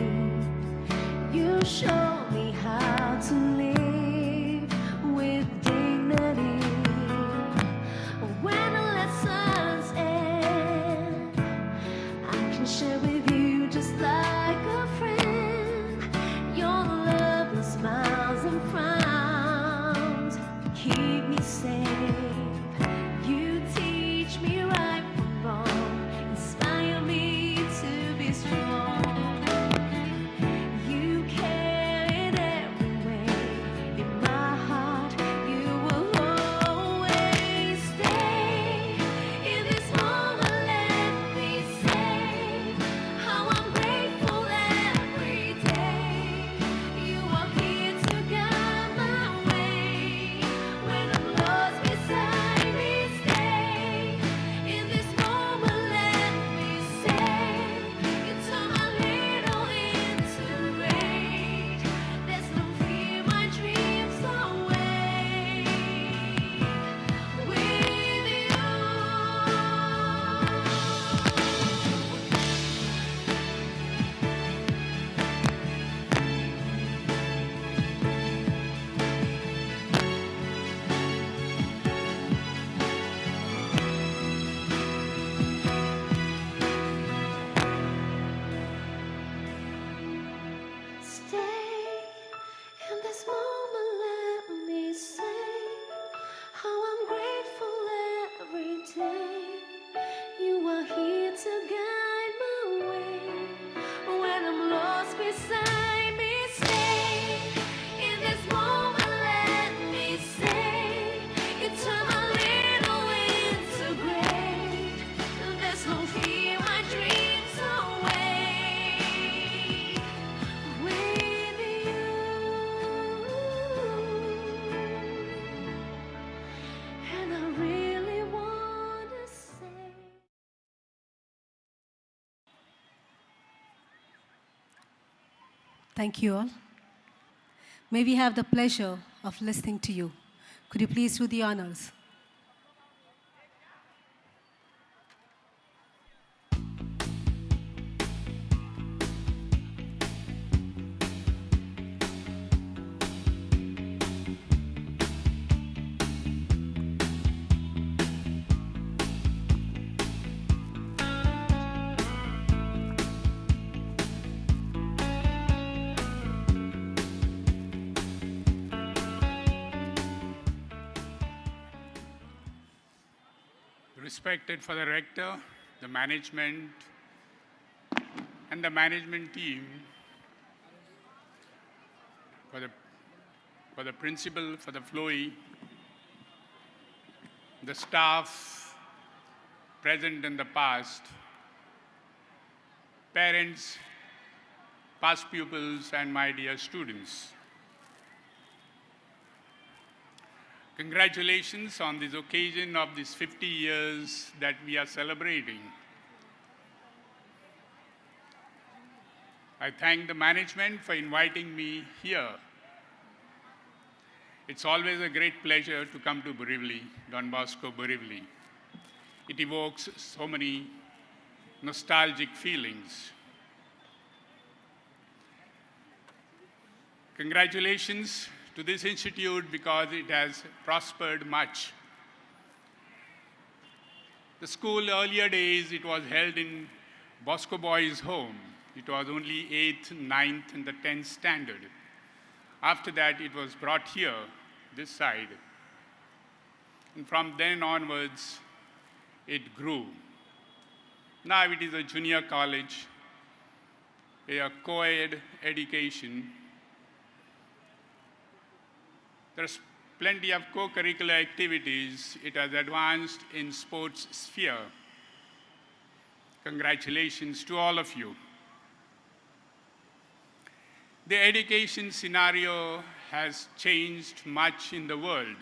You show me how to live with dignity. When the lessons end, I can share with you just like a friend. Your love and smiles and frowns keep me safe. You teach me beside me, stay in this moment. Let me say, you turn my little into great. There's no fear, my dreams away with you. And I really wanna say.
Thank you all. May we have the pleasure of listening to you. Could you please do the honors?
Respected for the rector, the management, and the management team, for the principal, for the FLOE, the staff present in the past, parents, past pupils, and my dear students. Congratulations on this occasion of these 50 years that we are celebrating. I thank the management for inviting me here. It's always a great pleasure to come to Borivali, Don Bosco Borivali. It evokes so many nostalgic feelings. Congratulations to this institute because it has prospered much. The school earlier days, it was held in Bosco Boys' home. It was only 8th, 9th, and the 10th standard. After that, it was brought here, this side. And from then onwards, it grew. Now it is a junior college, a co-ed education. There's plenty of co-curricular activities. It has advanced in sports sphere. Congratulations to all of you. The education scenario has changed much in the world.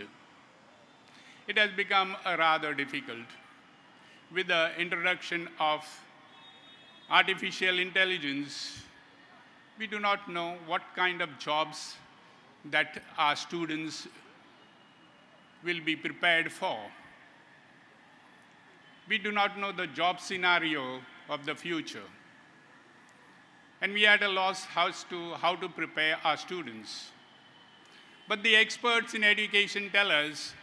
It has become rather difficult. With the introduction of artificial intelligence, we do not know what kind of jobs that our students will be prepared for. We do not know the job scenario of the future. And we are at a loss how to prepare our students. But the experts in education tell us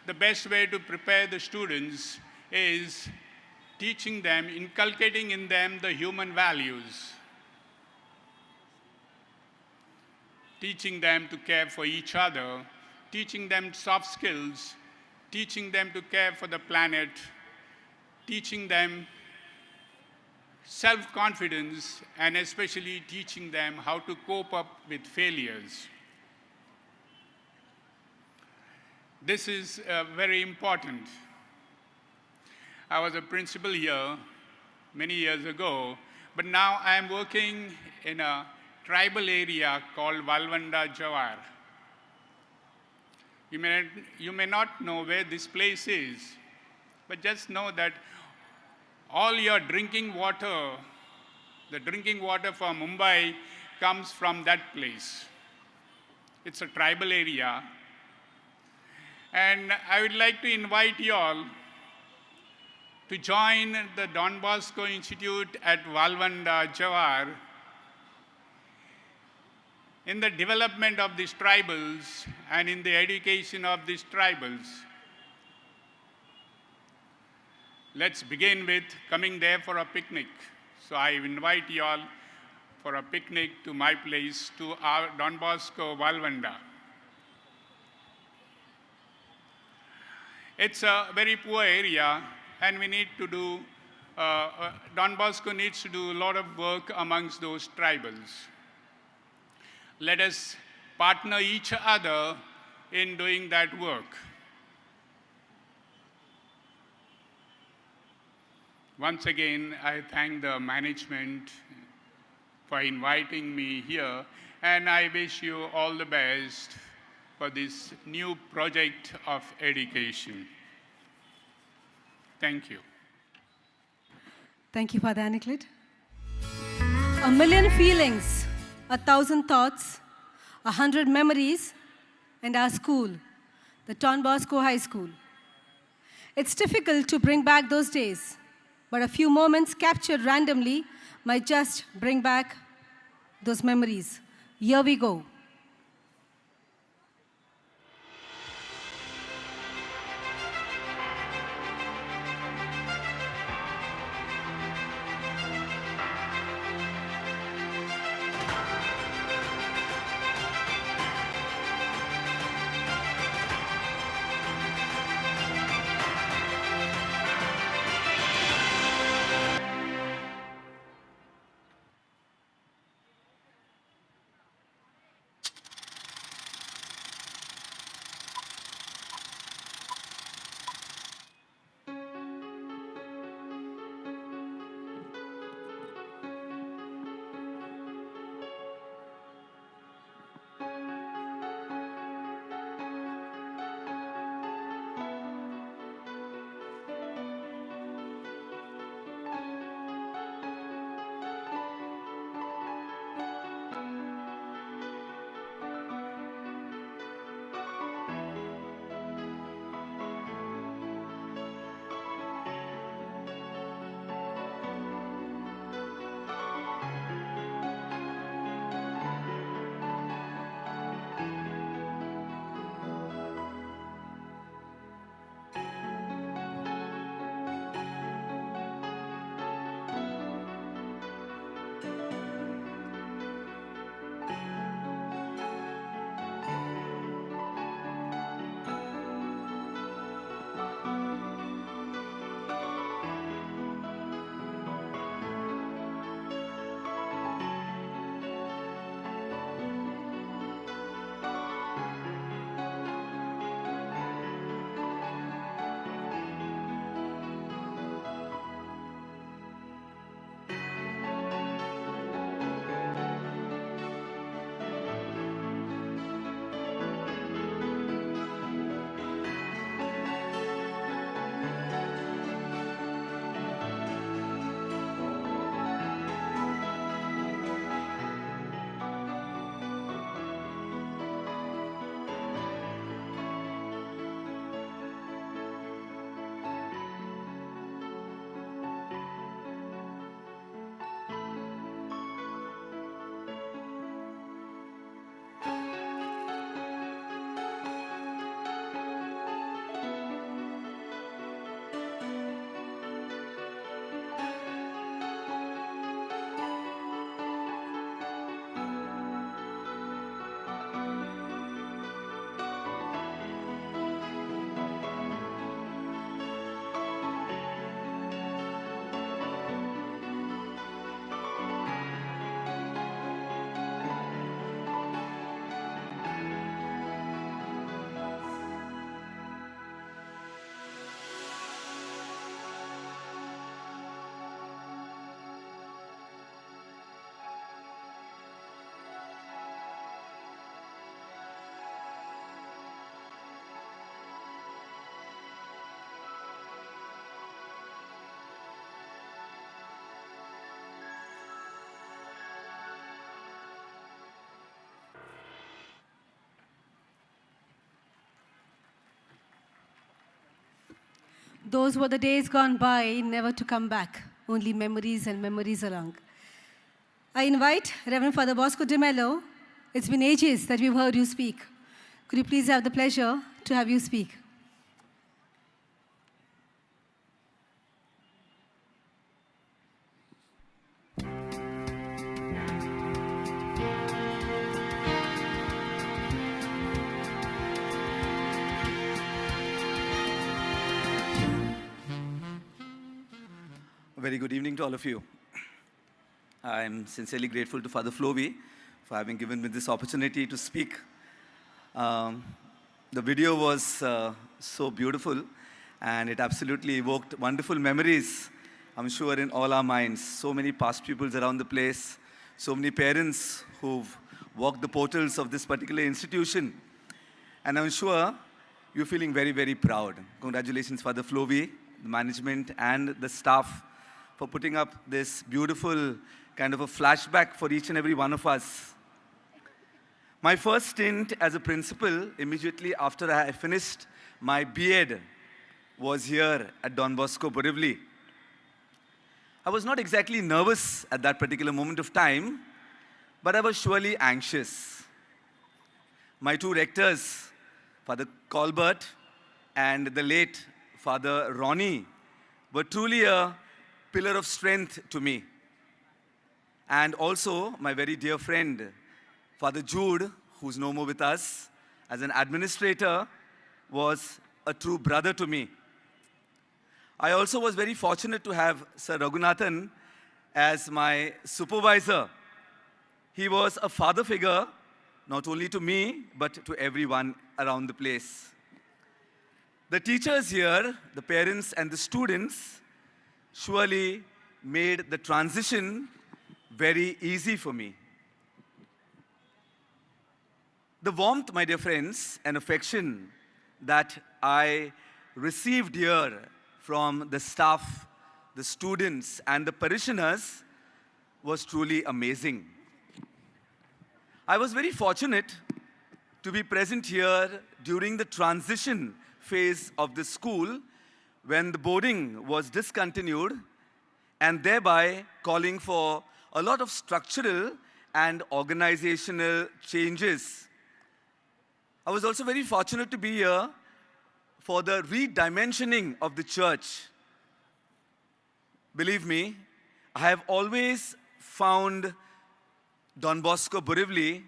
the best way to prepare the students is teaching them, inculcating in them the human values, teaching them to care for each other, teaching them soft skills, teaching them to care for the planet, teaching them self-confidence, and especially teaching them how to cope up with failures. This is very important. I was a principal here many years ago, but now I am working in a tribal area called Valvanda Jawar. You may not know where this place is, but just know that all your drinking water, the drinking water from Mumbai, comes from that place. It's a tribal area. And I would like to invite you all to join the Don Bosco Institute at Valvanda Jawar in the development of these tribals and in the education of these tribals. Let's begin with coming there for a picnic. So I invite you all for a picnic to my place, to our Don Bosco Valvanda. It's a very poor area, and we need to do, Don Bosco needs to do a lot of work amongst those tribals. Let us partner each other in doing that work. Once again, I thank the management for inviting me here, and I wish you all the best for this new project of education. Thank you.
Thank you, Father Anaclet. A million feelings, 1,000 thoughts, 100 memories, and our school, the Don Bosco High School. It's difficult to bring back those days, but a few moments captured randomly might just bring back those memories. Here we go. Those were the days gone by, never to come back. Only memories and memories along. I invite Reverend Father Bosco de Mello. It's been ages that we've heard you speak. Could you please have the pleasure to have you speak?
A very good evening to all of you. I'm sincerely grateful to Father Flovi for having given me this opportunity to speak. The video was so beautiful, and it absolutely evoked wonderful memories, I'm sure, in all our minds. So many past pupils around the place, so many parents who've walked the portals of this particular institution. And I'm sure you're feeling very, very proud. Congratulations, Father Flovi, the management, and the staff for putting up this beautiful kind of a flashback for each and every one of us. My first stint as a principal, immediately after I finished my B.Ed, was here at Don Bosco, Borivali. I was not exactly nervous at that particular moment of time, but I was surely anxious. My two rectors, Father Colbert and the late Father Ronnie, were truly a pillar of strength to me. And also my very dear friend, Father Jude, who's no more with us, as an administrator, was a true brother to me. I also was very fortunate to have Sir Raghunathan as my supervisor. He was a father figure, not only to me, but to everyone around the place. The teachers here, the parents and the students, surely made the transition very easy for me. The warmth, my dear friends, and affection that I received here from the staff, the students, and the parishioners was truly amazing. I was very fortunate to be present here during the transition phase of the school when the boarding was discontinued, and thereby calling for a lot of structural and organizational changes. I was also very fortunate to be here for the redimensioning of the church. Believe me, I have always found Don Bosco Borivali,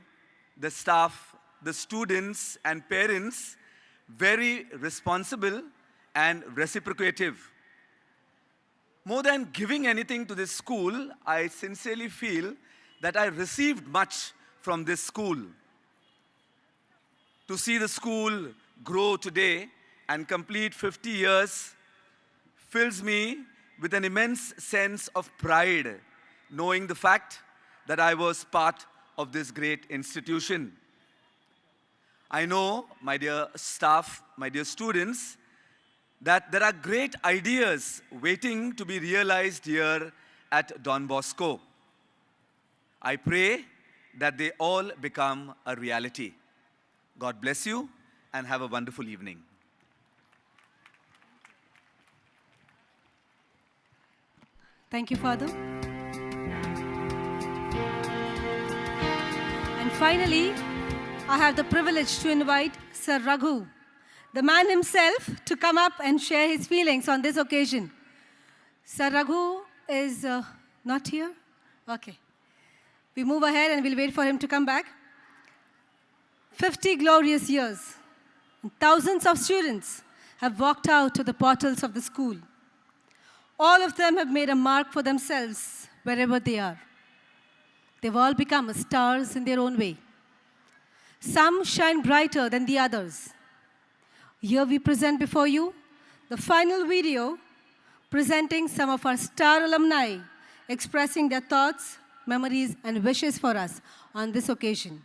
the staff, the students and parents, very responsible and reciprocative. More than giving anything to this school, I sincerely feel that I received much from this school. To see the school grow today and complete 50 years fills me with an immense sense of pride, knowing the fact that I was part of this great institution. I know, my dear staff, my dear students, that there are great ideas waiting to be realized here at Don Bosco. I pray that they all become a reality. God bless you and have a wonderful evening.
Thank you, Father. And finally, I have the privilege to invite Sir Raghu, the man himself, to come up and share his feelings on this occasion. Sir Raghu is not here? Okay. We move ahead and we'll wait for him to come back. 50 glorious years, and thousands of students have walked out to the portals of the school. All of them have made a mark for themselves wherever they are. They've all become stars in their own way. Some shine brighter than the others. Here we present before you the final video presenting some of our star alumni expressing their thoughts, memories, and wishes for us on this occasion.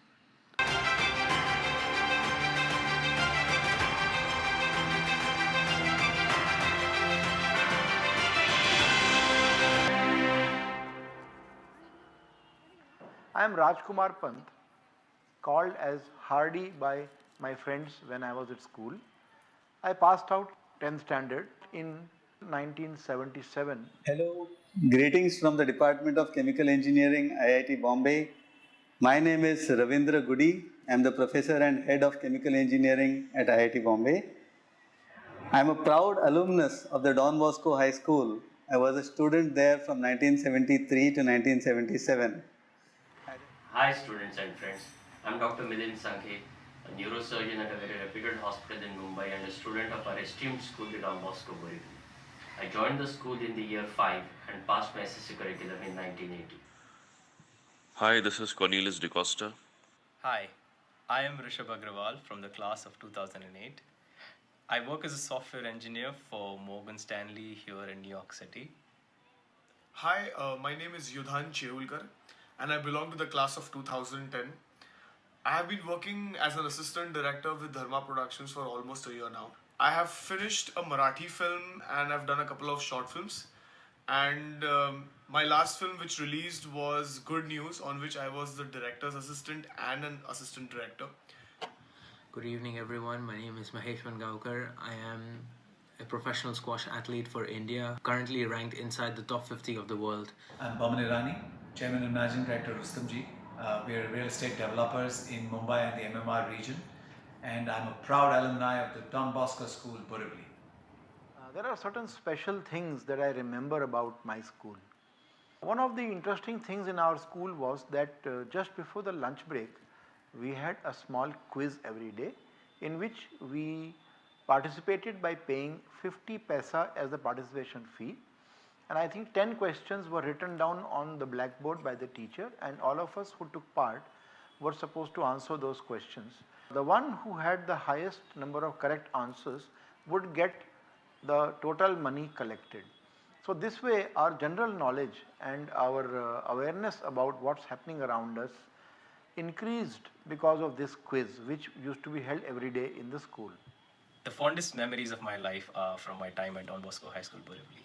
I am Rajkumar Pant, called as Hardy by my friends when I was at school. I passed out 10th standard in 1977.
Hello, greetings from the Department of Chemical Engineering, IIT Bombay. My name is Ravindra Gudi. I am the professor and head of Chemical Engineering at IIT Bombay. I am a proud alumnus of the Don Bosco High School. I was a student there from 1973 to 1977.
Hi students and friends, I'm Dr. Milind Sankhe, a neurosurgeon at a very reputed hospital in Mumbai and a student of our esteemed school, the Don Bosco Borivali. I joined the school in the year 5 and passed my SSC curriculum in 1980.
Hi, this is Cornelius DeCosta.
Hi, I am Rishabh Agrawal from the class of 2008. I work as a software engineer for Morgan Stanley here in New York City.
Hi, my name is Yudhan Chirulkar and I belong to the class of 2010. I have been working as an assistant director with Dharma Productions for almost a year now. I have finished a Marathi film and I've done a couple of short films. And my last film which released was Good News, on which I was the director's assistant and an assistant director.
Good evening, everyone. My name is Mahesh Mangaonkar. I am a professional squash athlete for India, currently ranked inside the top 50 of the world.
I'm Baman Irani, Chairman and Managing Director Rustomji. We are real estate developers in Mumbai and the MMR region, and I'm a proud alumni of the Don Bosco School, Borivali.
There are certain special things that I remember about my school. One of the interesting things in our school was that just before the lunch break, we had a small quiz every day in which we participated by paying 50 paisa as the participation fee. And I think 10 questions were written down on the blackboard by the teacher, and all of us who took part were supposed to answer those questions. The one who had the highest number of correct answers would get the total money collected. So this way our general knowledge and our awareness about what's happening around us increased because of this quiz, which used to be held every day in the school.
The fondest memories of my life are from my time at Don Bosco High School, Borivali.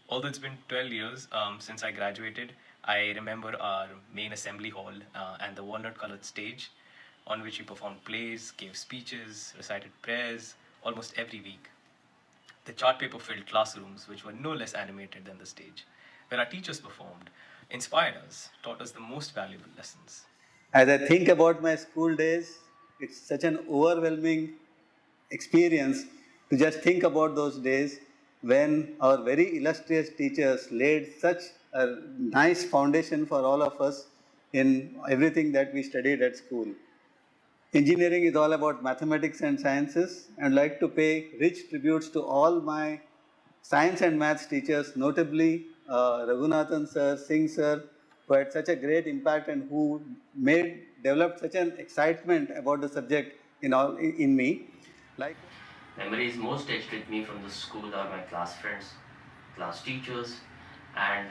Although it's been 12 years since I graduated, I remember our main assembly hall and the walnut-colored stage on which we performed plays, gave speeches, recited prayers almost every week. The chart paper-filled classrooms, which were no less animated than the stage, where our teachers performed, inspired us, taught us the most valuable lessons.
As I think about my school days, it's such an overwhelming experience to just think about those days when our very illustrious teachers laid such a nice foundation for all of us in everything that we studied at school. Engineering is all about mathematics and sciences, and I'd like to pay rich tributes to all my science and maths teachers, notably Raghunathan sir, Singh sir, who had such a great impact and who developed such an excitement about the subject in me.
Memories most etched with me from the school are my class friends, class teachers, and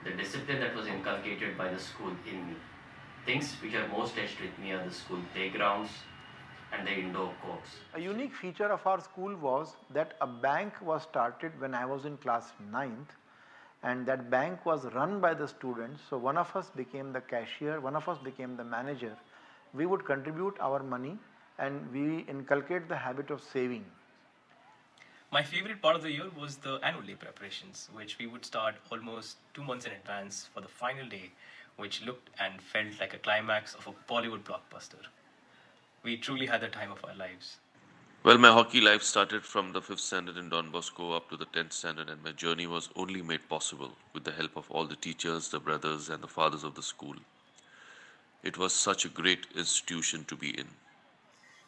the discipline that was inculcated by the school in me. Things which are most etched with me are the school playgrounds and the indoor courts.
A unique feature of our school was that a bank was started when I was in class 9th, and that bank was run by the students. So one of us became the cashier, one of us became the manager. We would contribute our money and we inculcate the habit of saving.
My favorite part of the year was the annual day preparations, which we would start almost 2 months in advance for the final day, which looked and felt like a climax of a Bollywood blockbuster. We truly had the time of our lives.
Well, my hockey life started from the 5th standard in Don Bosco up to the 10th standard, and my journey was only made possible with the help of all the teachers, the brothers, and the fathers of the school. It was such a great institution to be in.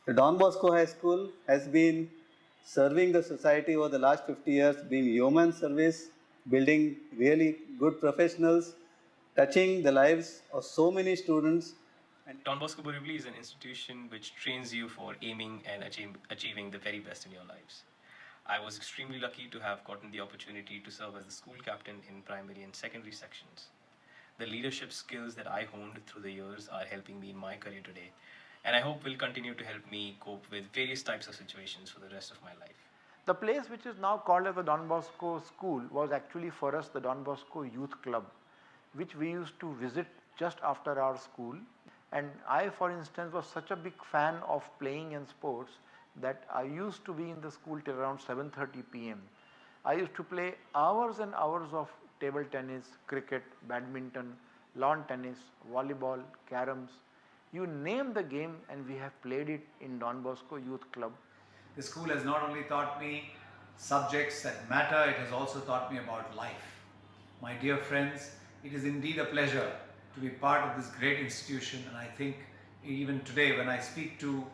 The Don Bosco High School has been serving the society over the last 50 years, being yeoman service, building really good professionals, touching the lives of so many students.
And Don Bosco Borivali is an institution which trains you for aiming and achieving the very best in your lives. I was extremely lucky to have gotten the opportunity to serve as the school captain in primary and secondary sections. The leadership skills that I honed through the years are helping me in my career today, and I hope will continue to help me cope with various types of situations for the rest of my life.
The place which is now called as the Don Bosco School was actually for us the Don Bosco Youth Club, which we used to visit just after our school. And I, for instance, was such a big fan of playing and sports that I used to be in the school till around 7:30 p.m. I used to play hours and hours of table tennis, cricket, badminton, lawn tennis, volleyball, caroms. You name the game and we have played it in Don Bosco Youth Club.
The school has not only taught me subjects that matter, it has also taught me about life. My dear friends, it is indeed a pleasure to be part of this great institution, and I think even today when I speak to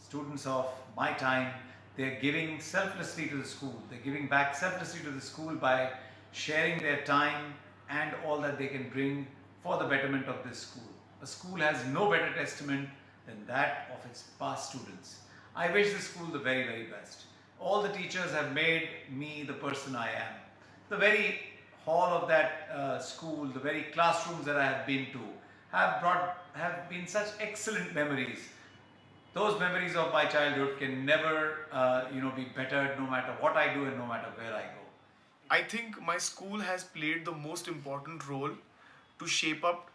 students of my time, they are giving selflessly to the school. They're giving back selflessly to the school by sharing their time and all that they can bring for the betterment of this school. A school has no better testament than that of its past students. I wish the school the very, very best. All the teachers have made me the person I am. The very hall of that school, the very classrooms that I have been to, have been such excellent memories. Those memories of my childhood can never, be bettered no matter what I do and no matter where I go.
I think my school has played the most important role to shape up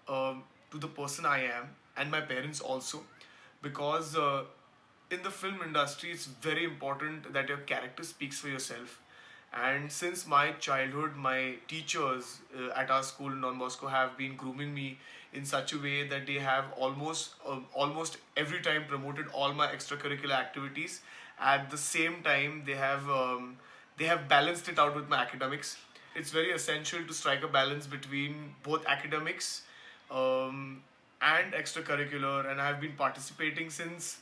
to the person I am, and my parents also, because in the film industry it's very important that your character speaks for yourself. And since my childhood, my teachers at our school in Don Bosco have been grooming me in such a way that they have almost every time promoted all my extracurricular activities. At the same time, they have balanced it out with my academics. It's very essential to strike a balance between both academics and extracurricular, and I've been participating since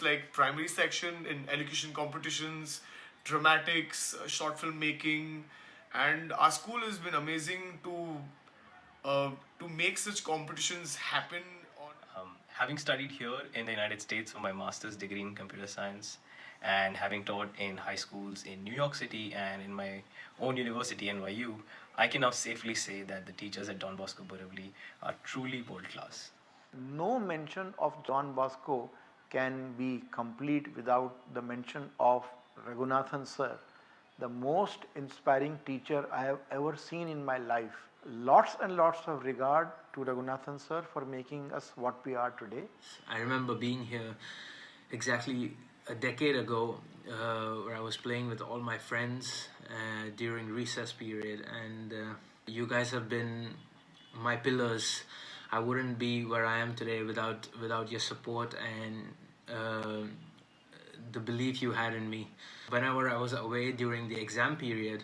like primary section in elocution competitions, dramatics, short film making, and our school has been amazing to make such competitions happen.
Having studied here in the United States for my master's degree in computer science, and having taught in high schools in New York City and in my own university, NYU, I can now safely say that the teachers at Don Bosco Borivali are truly world class.
No mention of Don Bosco can be complete without the mention of Raghunathan sir, the most inspiring teacher I have ever seen in my life. Lots and lots of regard to Raghunathan sir for making us what we are today.
I remember being here exactly a decade ago where I was playing with all my friends during recess period, and you guys have been my pillars. I wouldn't be where I am today without your support and the belief you had in me. Whenever I was away during the exam period,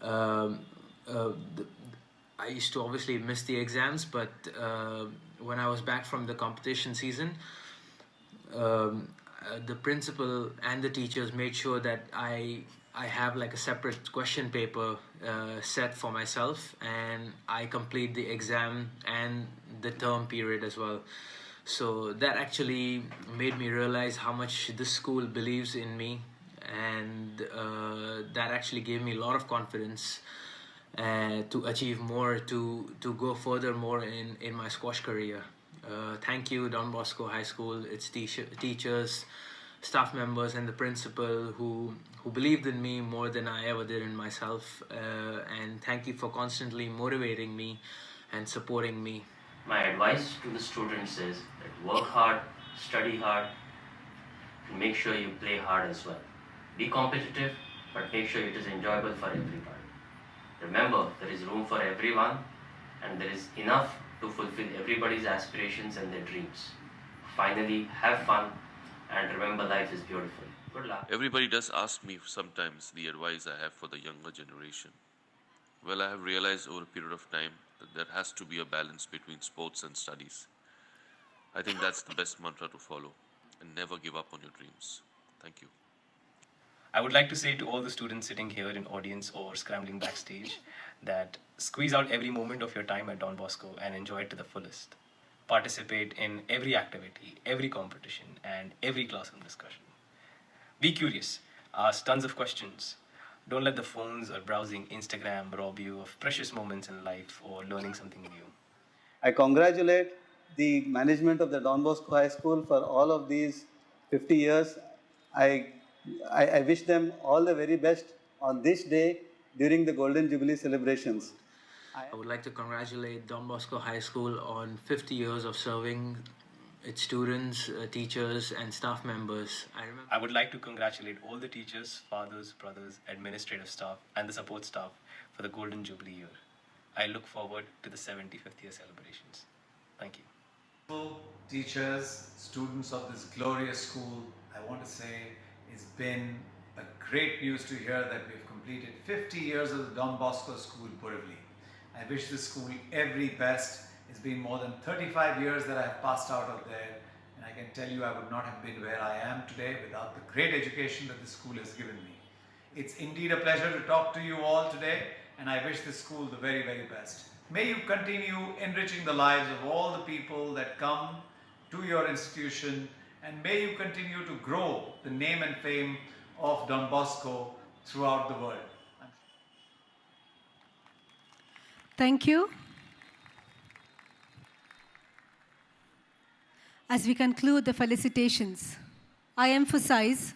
I used to obviously miss the exams, but when I was back from the competition season, the principal and the teachers made sure that I have like a separate question paper set for myself, and I complete the exam and the term period as well. So that actually made me realize how much this school believes in me, and that actually gave me a lot of confidence to achieve more, to go further more in my squash career. Thank you, Don Bosco High School, its teachers, staff members, and the principal who believed in me more than I ever did in myself. And thank you for constantly motivating me and supporting me.
My advice to the students is that work hard, study hard, and make sure you play hard as well. Be competitive, but make sure it is enjoyable for everybody. Remember, there is room for everyone, and there is enough to fulfill everybody's aspirations and their dreams. Finally, have fun, and remember life is beautiful. Good luck.
Everybody does ask me sometimes the advice I have for the younger generation. Well, I have realized over a period of time that there has to be a balance between sports and studies. I think that's the best mantra to follow, and never give up on your dreams. Thank you.
I would like to say to all the students sitting here in audience or scrambling backstage that squeeze out every moment of your time at Don Bosco and enjoy it to the fullest. Participate in every activity, every competition, and every classroom discussion. Be curious, ask tons of questions. Don't let the phones or browsing Instagram rob you of precious moments in life or learning something new.
I congratulate the management of the Don Bosco High School for all of these 50 years. I wish them all the very best on this day during the Golden Jubilee celebrations.
I would like to congratulate Don Bosco High School on 50 years of serving its students, teachers, and staff members.
I would like to congratulate all the teachers, fathers, brothers, administrative staff, and the support staff for the Golden Jubilee year. I look forward to the 75th year celebrations. Thank you.
Teachers, students of this glorious school, I want to say it's been a great news to hear that we've completed 50 years of the Don Bosco School, Borivali. I wish this school every best. It's been more than 35 years that I have passed out of there, and I can tell you I would not have been where I am today without the great education that this school has given me. It's indeed a pleasure to talk to you all today, and I wish this school the very, very best. May you continue enriching the lives of all the people that come to your institution, and may you continue to grow the name and fame of Don Bosco throughout the world.
Thank you. As we conclude the felicitations, I emphasize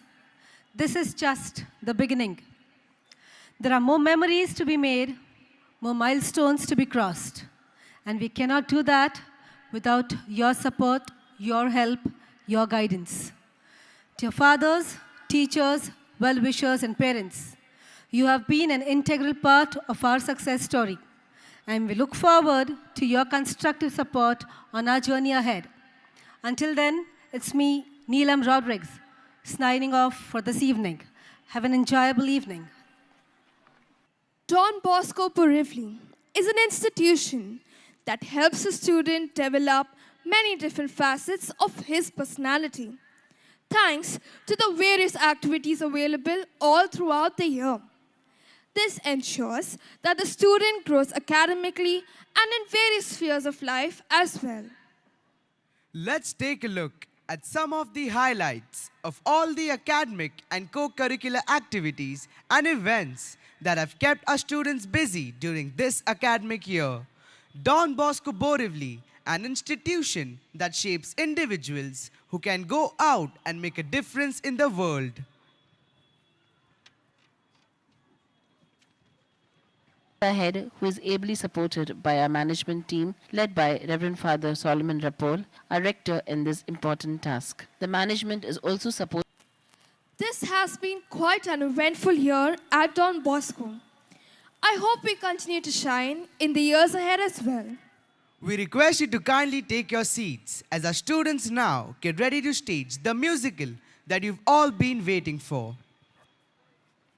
this is just the beginning. There are more memories to be made, more milestones to be crossed, and we cannot do that without your support, your help, your guidance. Dear fathers, teachers, well-wishers, and parents, you have been an integral part of our success story, and we look forward to your constructive support on our journey ahead. Until then, it's me, Neelam Rodrigues, signing off for this evening. Have an enjoyable evening.
Don Bosco Borivali is an institution that helps a student develop many different facets of his personality, thanks to the various activities available all throughout the year. This ensures that the student grows academically and in various spheres of life as well.
Let's take a look at some of the highlights of all the academic and co-curricular activities and events that have kept our students busy during this academic year. Don Bosco Borivali, an institution that shapes individuals who can go out and make a difference in the world.
Ahead, who is ably supported by our management team, led by Reverend Father Solomon Rapol, our rector in this important task. The management is also supported.
This has been quite an eventful year at Don Bosco. I hope we continue to shine in the years ahead as well.
We request you to kindly take your seats as our students now get ready to stage the musical that you've all been waiting for.